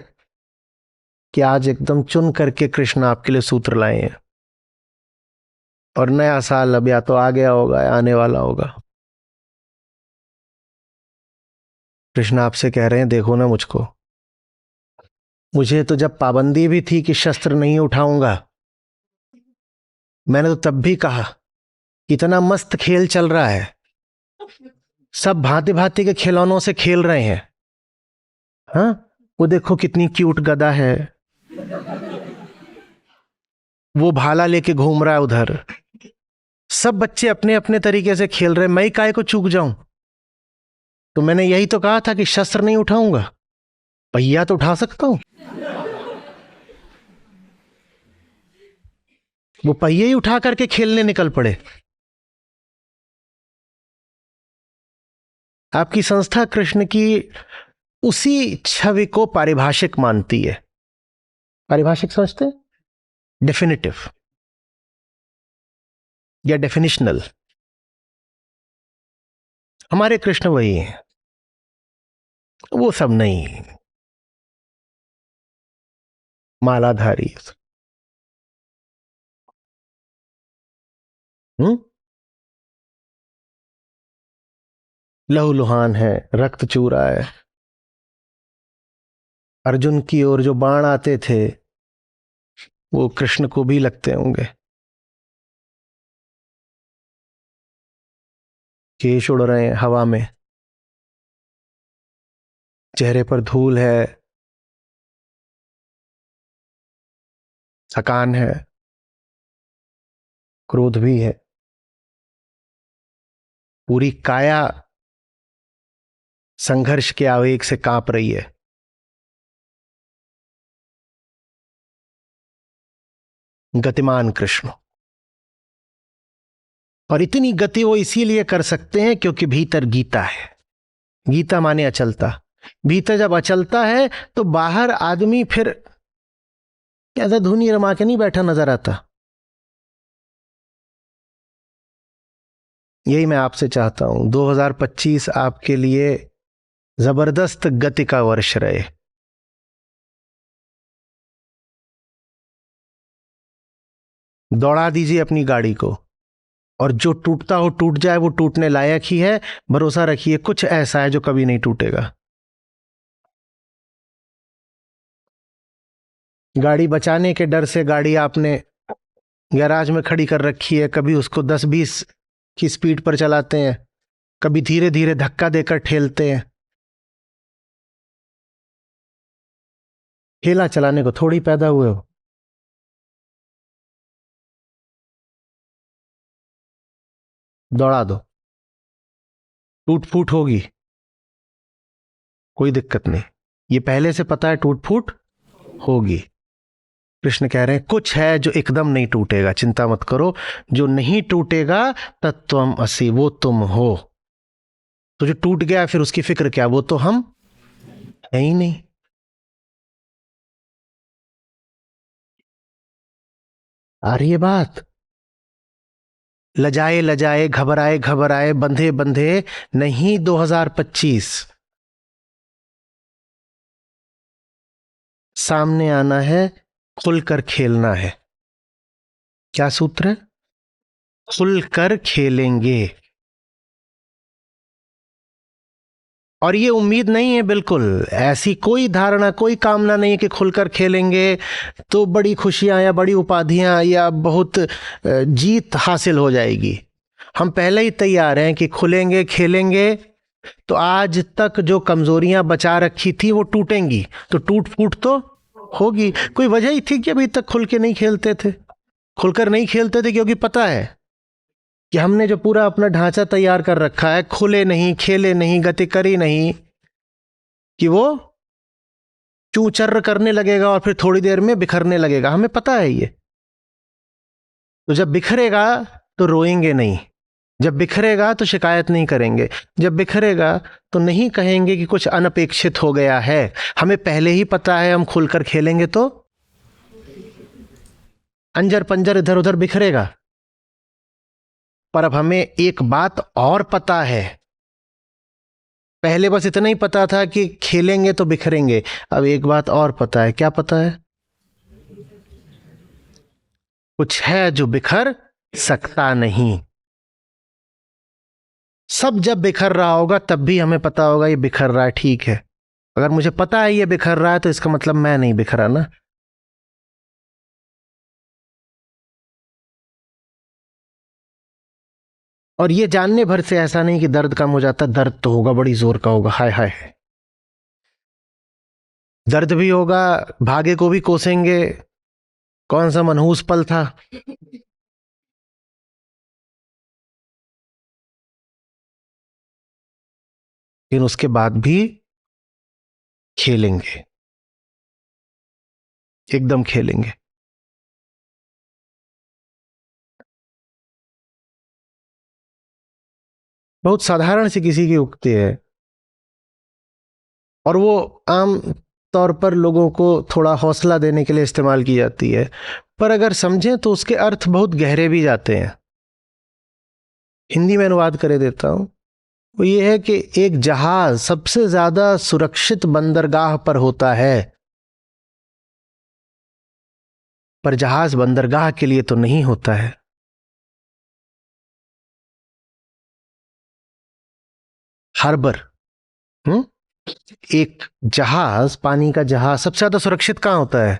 कि आज एकदम चुन करके कृष्ण आपके लिए सूत्र लाए हैं। और नया साल अब या तो आ गया होगा या आने वाला होगा। कृष्ण आपसे कह रहे हैं देखो ना मुझको, मुझे तो जब पाबंदी भी थी कि शस्त्र नहीं उठाऊंगा, मैंने तो तब भी कहा इतना मस्त खेल चल रहा है, सब भांति भांति के खिलौनों से खेल रहे हैं। हाँ, वो देखो कितनी क्यूट गधा है, वो भाला लेके घूम रहा है उधर, सब बच्चे अपने अपने तरीके से खेल रहे हैं, मैं काहे को चूक जाऊं? तो मैंने यही तो कहा था कि शस्त्र नहीं उठाऊंगा, पहिया तो उठा सकता हूं। वो पहिए ही उठा करके खेलने निकल पड़े। आपकी संस्था कृष्ण की उसी छवि को पारिभाषिक मानती है। पारिभाषिक समझते हैं? डेफिनेटिव या डेफिनिशनल। हमारे कृष्ण वही हैं, वो सब नहीं, मालाधारी। लहूलुहान है, रक्त चूर रहा है। अर्जुन की ओर जो बाण आते थे वो कृष्ण को भी लगते होंगे। केश उड़ रहे हैं हवा में, चेहरे पर धूल है, थकान है, क्रोध भी है, पूरी काया संघर्ष के आवेग से कांप रही है। गतिमान कृष्ण, और इतनी गति वो इसीलिए कर सकते हैं क्योंकि भीतर गीता है। गीता माने अचलता। भीतर जब अचलता है तो बाहर आदमी फिर कैसा धुनी रमा के नहीं बैठा नजर आता। यही मैं आपसे चाहता हूं, 2025 आपके लिए जबरदस्त गति का वर्ष रहे। दौड़ा दीजिए अपनी गाड़ी को, और जो टूटता हो टूट जाए, वो टूटने लायक ही है। भरोसा रखिए कुछ ऐसा है जो कभी नहीं टूटेगा। गाड़ी बचाने के डर से गाड़ी आपने गैराज में खड़ी कर रखी है, कभी उसको 10-20 की स्पीड पर चलाते हैं, कभी धीरे धीरे धक्का देकर ठेलते हैं। ठेला चलाने को थोड़ी पैदा हुए हो। दौड़ा दो, टूट फूट होगी, कोई दिक्कत नहीं, ये पहले से पता है टूट फूट होगी। कृष्ण कह रहे हैं कुछ है जो एकदम नहीं टूटेगा, चिंता मत करो। जो नहीं टूटेगा तत्वम असि, वो तुम हो। तो जो टूट गया फिर उसकी फिक्र क्या, वो तो हम है ही नहीं। आ रही है बात? लजाए लजाए, घबराए घबराए, बंधे बंधे नहीं 2025। सामने आना है, खुलकर खेलना है। क्या सूत्र है? खुलकर खेलेंगे। और ये उम्मीद नहीं है, बिल्कुल ऐसी कोई धारणा, कोई कामना नहीं है कि खुलकर खेलेंगे तो बड़ी खुशियां या बड़ी उपाधियां या बहुत जीत हासिल हो जाएगी। हम पहले ही तैयार हैं कि खुलेंगे खेलेंगे तो आज तक जो कमजोरियां बचा रखी थी वो टूटेंगी, तो टूट फूट तो होगी। कोई वजह ही थी कि अभी तक खुल के नहीं खेलते थे? खुलकर नहीं खेलते थे क्योंकि पता है कि हमने जो पूरा अपना ढांचा तैयार कर रखा है, खुले नहीं, खेले नहीं, गति करी नहीं, कि वो चूचर्र करने लगेगा और फिर थोड़ी देर में बिखरने लगेगा। हमें पता है ये। तो जब बिखरेगा तो रोएंगे नहीं, जब बिखरेगा तो शिकायत नहीं करेंगे, जब बिखरेगा तो नहीं कहेंगे कि कुछ अनपेक्षित हो गया है। हमें पहले ही पता है हम खुलकर खेलेंगे तो अंजर पंजर इधर उधर बिखरेगा। पर अब हमें एक बात और पता है। पहले बस इतना ही पता था कि खेलेंगे तो बिखरेंगे, अब एक बात और पता है। क्या पता है? कुछ है जो बिखर सकता नहीं। सब जब बिखर रहा होगा तब भी हमें पता होगा ये बिखर रहा है, ठीक है। अगर मुझे पता है ये बिखर रहा है तो इसका मतलब मैं नहीं बिखरा ना। और ये जानने भर से ऐसा नहीं कि दर्द कम हो जाता, दर्द तो होगा, बड़ी जोर का होगा, हाय हाय। दर्द भी होगा, भागे को भी कोसेंगे। कौन सा मनहूस पल था। लेकिन उसके बाद भी खेलेंगे, एकदम खेलेंगे। बहुत साधारण सी किसी की उक्ति है, और वो आम तौर पर लोगों को थोड़ा हौसला देने के लिए इस्तेमाल की जाती है, पर अगर समझें तो उसके अर्थ बहुत गहरे भी जाते हैं। हिंदी में अनुवाद करे देता हूं। वो ये है कि एक जहाज सबसे ज्यादा सुरक्षित बंदरगाह पर होता है, पर जहाज बंदरगाह के लिए तो नहीं होता है। हार्बर। हम्म एक जहाज, पानी का जहाज सबसे ज्यादा सुरक्षित कहाँ होता है?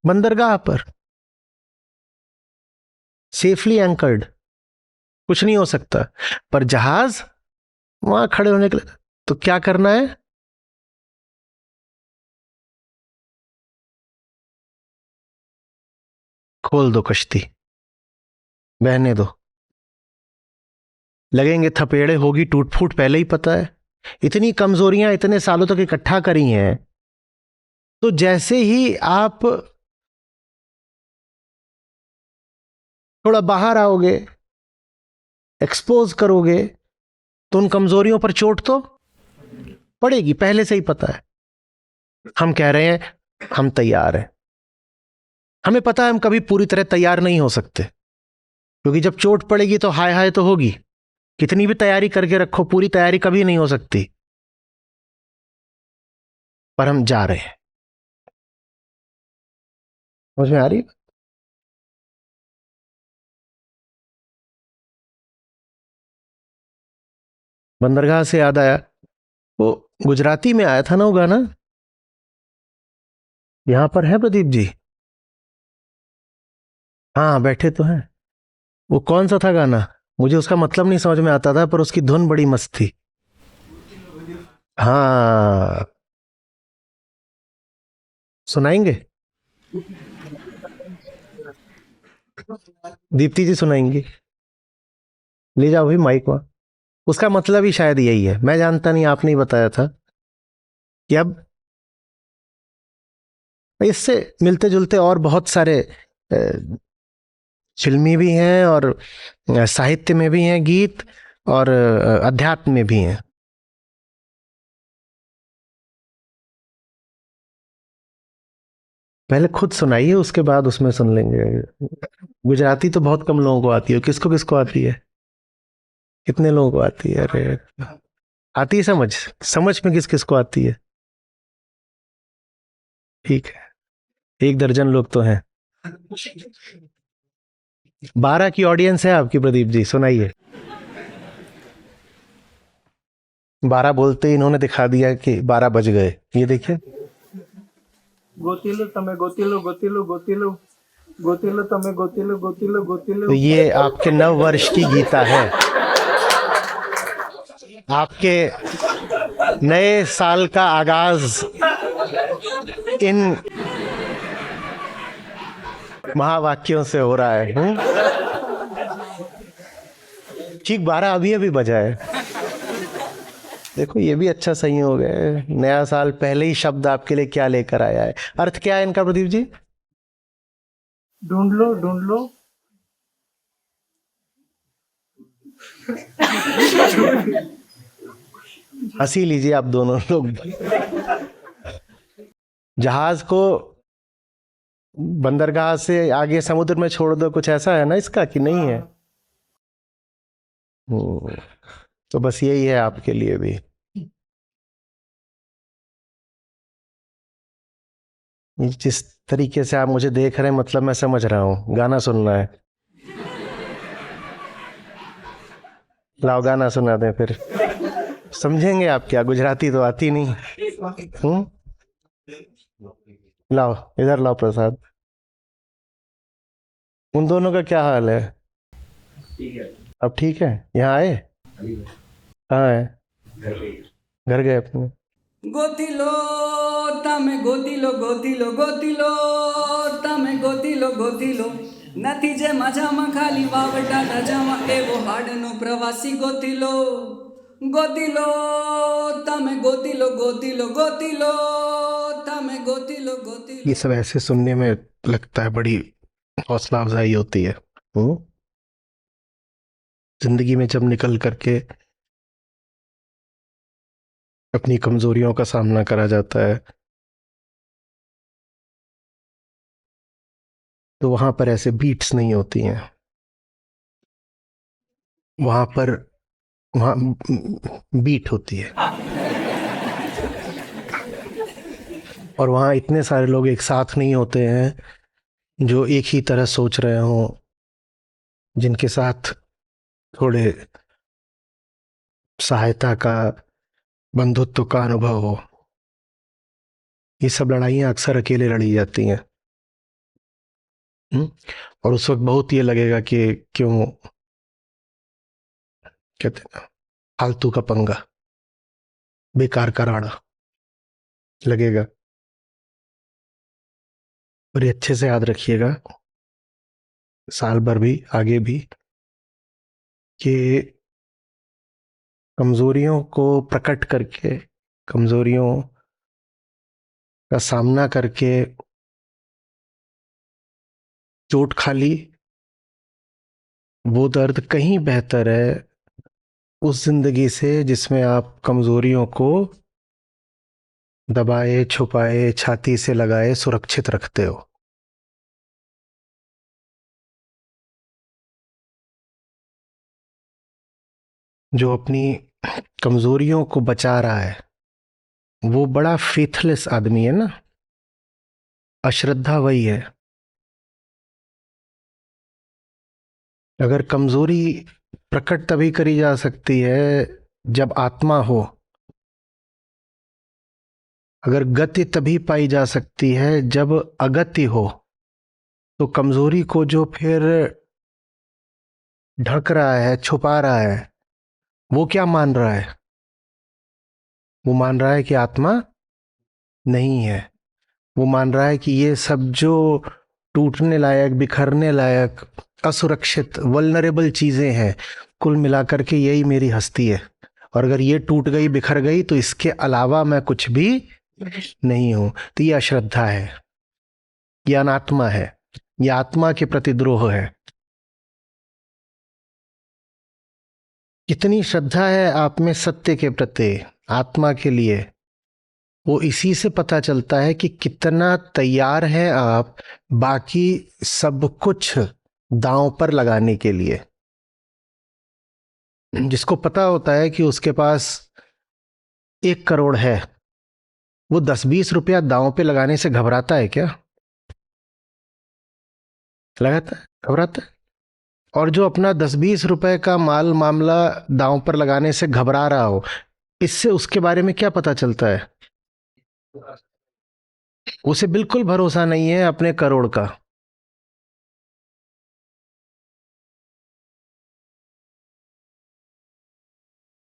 बंदरगाह पर, सेफली एंकर्ड, कुछ नहीं हो सकता। पर जहाज वहां खड़े होने के लिए तो क्या करना है? खोल दो कश्ती, बहने दो, लगेंगे थपेड़े, होगी टूट फूट, पहले ही पता है। इतनी कमजोरियां इतने सालों तक इकट्ठा करी हैं, तो जैसे ही आप थोड़ा बाहर आओगे, एक्सपोज करोगे, तो उन कमजोरियों पर चोट तो पड़ेगी, पहले से ही पता है। हम कह रहे हैं हम तैयार हैं, हमें पता है हम कभी पूरी तरह तैयार नहीं हो सकते, क्योंकि जब चोट पड़ेगी तो हाय हाय तो होगी। कितनी भी तैयारी करके रखो, पूरी तैयारी कभी नहीं हो सकती। पर हम जा रहे हैं। समझ में आ रही? बंदरगाह से याद आया, वो गुजराती में आया था ना वो गाना, यहां पर है प्रदीप जी? हाँ बैठे तो हैं। वो कौन सा था गाना? मुझे उसका मतलब नहीं समझ में आता था, पर उसकी धुन बड़ी मस्त थी। हाँ, सुनाएंगे? दीप्ति जी सुनाएंगी। ले जाओ भाई माइक वहां। उसका मतलब ही शायद यही है, मैं जानता नहीं, आपने ही बताया था कि अब इससे मिलते जुलते और बहुत सारे फिल्मी भी हैं, और साहित्य में भी हैं गीत, और अध्यात्म में भी हैं। पहले खुद सुनाइए, उसके बाद उसमें सुन लेंगे। गुजराती तो बहुत कम लोगों को आती है, किसको किसको आती है? कितने लोगों को आती है? अरे आती है समझ, समझ में किस किस को आती है? ठीक है, 1 दर्जन लोग तो हैं। 12 की ऑडियंस है आपकी प्रदीप जी, सुनाइए। 12 बोलते ही इन्होंने दिखा दिया कि 12 बज गए, ये देखिए। गोतीलो तमे गोतीलो गोतीलो गोतीलो गोतीलो तमे गोतीलो गोतीलो गोतीलो। तो ये आपके नव वर्ष की गीता है, आपके नए साल का आगाज इन महावाक्यों से हो रहा है। ठीक 12 अभी अभी बजा है। देखो ये भी अच्छा संयोग है, नया साल पहले ही शब्द आपके लिए क्या लेकर आया है। अर्थ क्या है इनका प्रदीप जी? ढूंढ लो ढूंढ लो। हंसी लीजिए आप दोनों लोग। जहाज को बंदरगाह से आगे समुद्र में छोड़ दो, कुछ ऐसा है ना इसका, कि नहीं है? तो बस यही है आपके लिए भी। जिस तरीके से आप मुझे देख रहे हैं, मतलब मैं समझ रहा हूँ, गाना सुनना है। लाओ गाना सुना दें फिर, समझेंगे आप क्या, गुजराती तो आती नहीं। लाओ इधर लाओ प्रसाद। उन दोनों का क्या हाल है? अब ठीक है? यहाँ आए? कहाँ है? घर गए अपने? गोतीलो તમે ગોતીલો ગોતીલો ગોતીલો તમે ગોતીલો ગોતીલો નથી જે મજામાં ખાલી વાવટા રજામાં એવો હાડનો પ્રવાસી ગોતીલો ગોતીલો તમે ગોતીલો ગોતીલો ગોતીલો તમે ગોતીલો ગોતીલો। ये सब ऐसे सुनने में लगता है बड़ी हौसला अफजाई होती है। जिंदगी में जब निकल करके अपनी कमजोरियों का सामना करा जाता है, तो वहां पर ऐसे बीट्स नहीं होती हैं। वहां पर वहां बीट होती है, और वहां इतने सारे लोग एक साथ नहीं होते हैं जो एक ही तरह सोच रहे हों, जिनके साथ थोड़े सहायता का, बंधुत्व का अनुभव हो। ये सब लड़ाइयाँ अक्सर अकेले लड़ी जाती हैं। और उस वक्त बहुत ये लगेगा कि क्यों, कहते हैं ना, फालतू का पंगा, बेकार का राड़ा लगेगा। और ये अच्छे से याद रखिएगा, साल भर भी आगे भी, कि कमजोरियों को प्रकट करके, कमजोरियों का सामना करके चोट खा ली, वो दर्द कहीं बेहतर है उस जिंदगी से जिसमें आप कमजोरियों को दबाए, छुपाए, छाती से लगाए सुरक्षित रखते हो। जो अपनी कमजोरियों को बचा रहा है वो बड़ा फेथलेस आदमी है ना। अश्रद्धा वही है। अगर कमजोरी प्रकट तभी करी जा सकती है जब आत्मा हो। अगर गति तभी पाई जा सकती है जब अगति हो। तो कमजोरी को जो फिर ढक रहा है, छुपा रहा है, वो क्या मान रहा है? वो मान रहा है कि आत्मा नहीं है। वो मान रहा है कि ये सब जो टूटने लायक, बिखरने लायक, असुरक्षित, वल्नरेबल चीजें हैं, कुल मिलाकर के यही मेरी हस्ती है। और अगर ये टूट गई, बिखर गई, तो इसके अलावा मैं कुछ भी नहीं हूं। तो ये अश्रद्धा है, ये अनात्मा है, ये आत्मा के प्रति द्रोह है। कितनी श्रद्धा है आप में सत्य के प्रति, आत्मा के लिए, वो इसी से पता चलता है कि कितना तैयार हैं आप बाकी सब कुछ दांव पर लगाने के लिए। जिसको पता होता है कि उसके पास 1 करोड़ है, वो 10-20 रुपया दांव पे लगाने से घबराता है क्या? लगाता है? घबराता है? और जो अपना 10-20 रुपए का माल मामला दांव पर लगाने से घबरा रहा हो, इससे उसके बारे में क्या पता चलता है? उसे बिल्कुल भरोसा नहीं है अपने करोड़ का।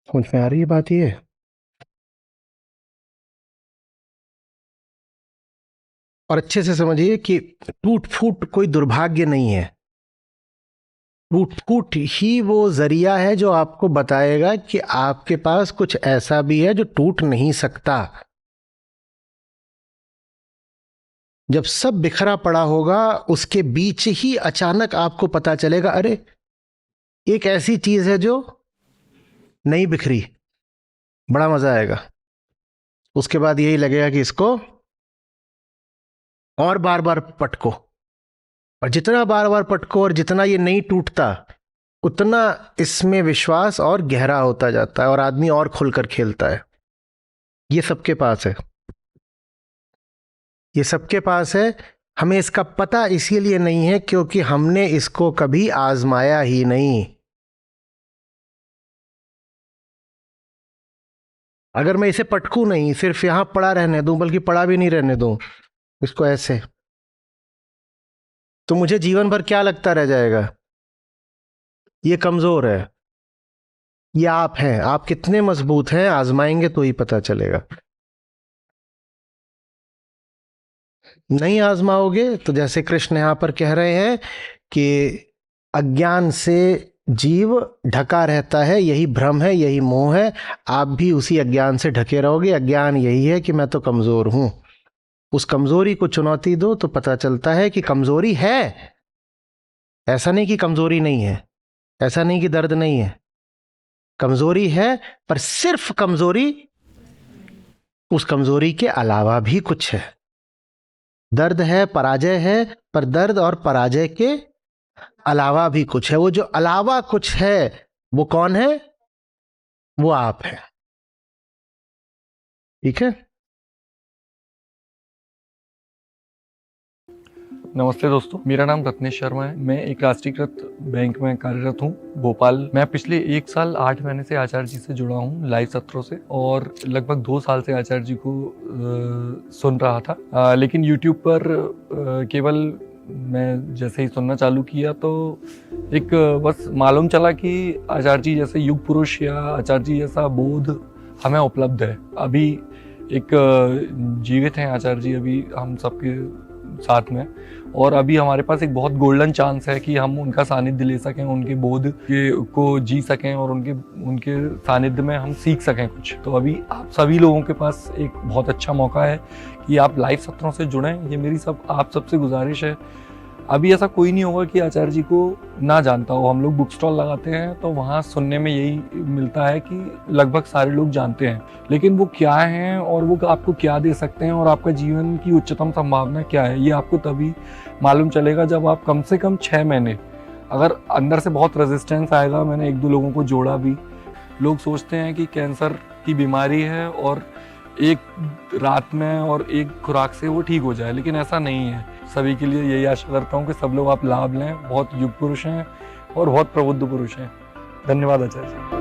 समझ में आ रही है बात? ये और अच्छे से समझिए कि टूट फूट कोई दुर्भाग्य नहीं है। टूट फूट ही वो जरिया है जो आपको बताएगा कि आपके पास कुछ ऐसा भी है जो टूट नहीं सकता। जब सब बिखरा पड़ा होगा, उसके बीच ही अचानक आपको पता चलेगा, अरे एक ऐसी चीज है जो नहीं बिखरी। बड़ा मजा आएगा। उसके बाद यही लगेगा कि इसको और बार बार पटको, और जितना बार बार पटको और जितना ये नहीं टूटता, उतना इसमें विश्वास और गहरा होता जाता है और आदमी और खुलकर खेलता है। ये सबके पास है, ये सबके पास है। हमें इसका पता इसीलिए नहीं है क्योंकि हमने इसको कभी आजमाया ही नहीं। अगर मैं इसे पटकू नहीं, सिर्फ यहां पड़ा रहने दूं, बल्कि पड़ा भी नहीं रहने दूं इसको ऐसे, तो मुझे जीवन भर क्या लगता रह जाएगा? ये कमजोर है। ये आप हैं। आप कितने मजबूत हैं आजमाएंगे तो ही पता चलेगा। नहीं आजमाओगे तो जैसे कृष्ण यहां पर कह रहे हैं कि अज्ञान से जीव ढका रहता है, यही भ्रम है, यही मोह है। आप भी उसी अज्ञान से ढके रहोगे। अज्ञान यही है कि मैं तो कमजोर हूं। उस कमजोरी को चुनौती दो तो पता चलता है कि कमजोरी है। ऐसा नहीं कि कमजोरी नहीं है, ऐसा नहीं कि दर्द नहीं है। कमजोरी है, पर सिर्फ कमजोरी, उस कमजोरी के अलावा भी कुछ है। दर्द है, पराजय है, पर दर्द और पराजय के अलावा भी कुछ है। वो जो अलावा कुछ है, वो कौन है? वो आप है। ठीक है। नमस्ते दोस्तों, मेरा नाम रत्नेश शर्मा है। मैं एक राष्ट्रीयकृत बैंक में कार्यरत हूँ भोपाल। मैं पिछले 1 साल 8 महीने से आचार्य जी से जुड़ा हूँ लाइव सत्रों से, और लगभग 2 साल से आचार्य जी को सुन रहा था। लेकिन यूट्यूब पर केवल मैं जैसे ही सुनना चालू किया तो एक बस मालूम चला कि आचार्य जी जैसे युग पुरुष या आचार्य जी जैसा बोध हमें उपलब्ध है। अभी एक जीवित हैं आचार्य जी अभी हम सबके साथ में, और अभी हमारे पास एक बहुत गोल्डन चांस है कि हम उनका सानिध्य ले सकें, उनके बोध को जी सकें और उनके सानिध्य में हम सीख सकें कुछ। तो अभी आप सभी लोगों के पास एक बहुत अच्छा मौका है कि आप लाइव सत्रों से जुड़ें। ये मेरी आप सबसे गुजारिश है। अभी ऐसा कोई नहीं होगा कि आचार्य जी को ना जानता हो। हम लोग बुक स्टॉल लगाते हैं तो वहाँ सुनने में यही मिलता है कि लगभग सारे लोग जानते हैं, लेकिन वो क्या हैं और वो आपको क्या दे सकते हैं और आपका जीवन की उच्चतम संभावना क्या है, ये आपको तभी मालूम चलेगा जब आप कम से कम 6 महीने, अगर अंदर से बहुत रेजिस्टेंस आएगा। मैंने 1-2 लोगों को जोड़ा भी। लोग सोचते हैं कि कैंसर की बीमारी है और एक रात में और एक खुराक से वो ठीक हो जाए, लेकिन ऐसा नहीं है। सभी के लिए यही आशा करता हूँ कि सब लोग आप लाभ लें। बहुत युग पुरुष हैं और बहुत प्रबुद्ध पुरुष हैं। धन्यवाद आचार्य जी।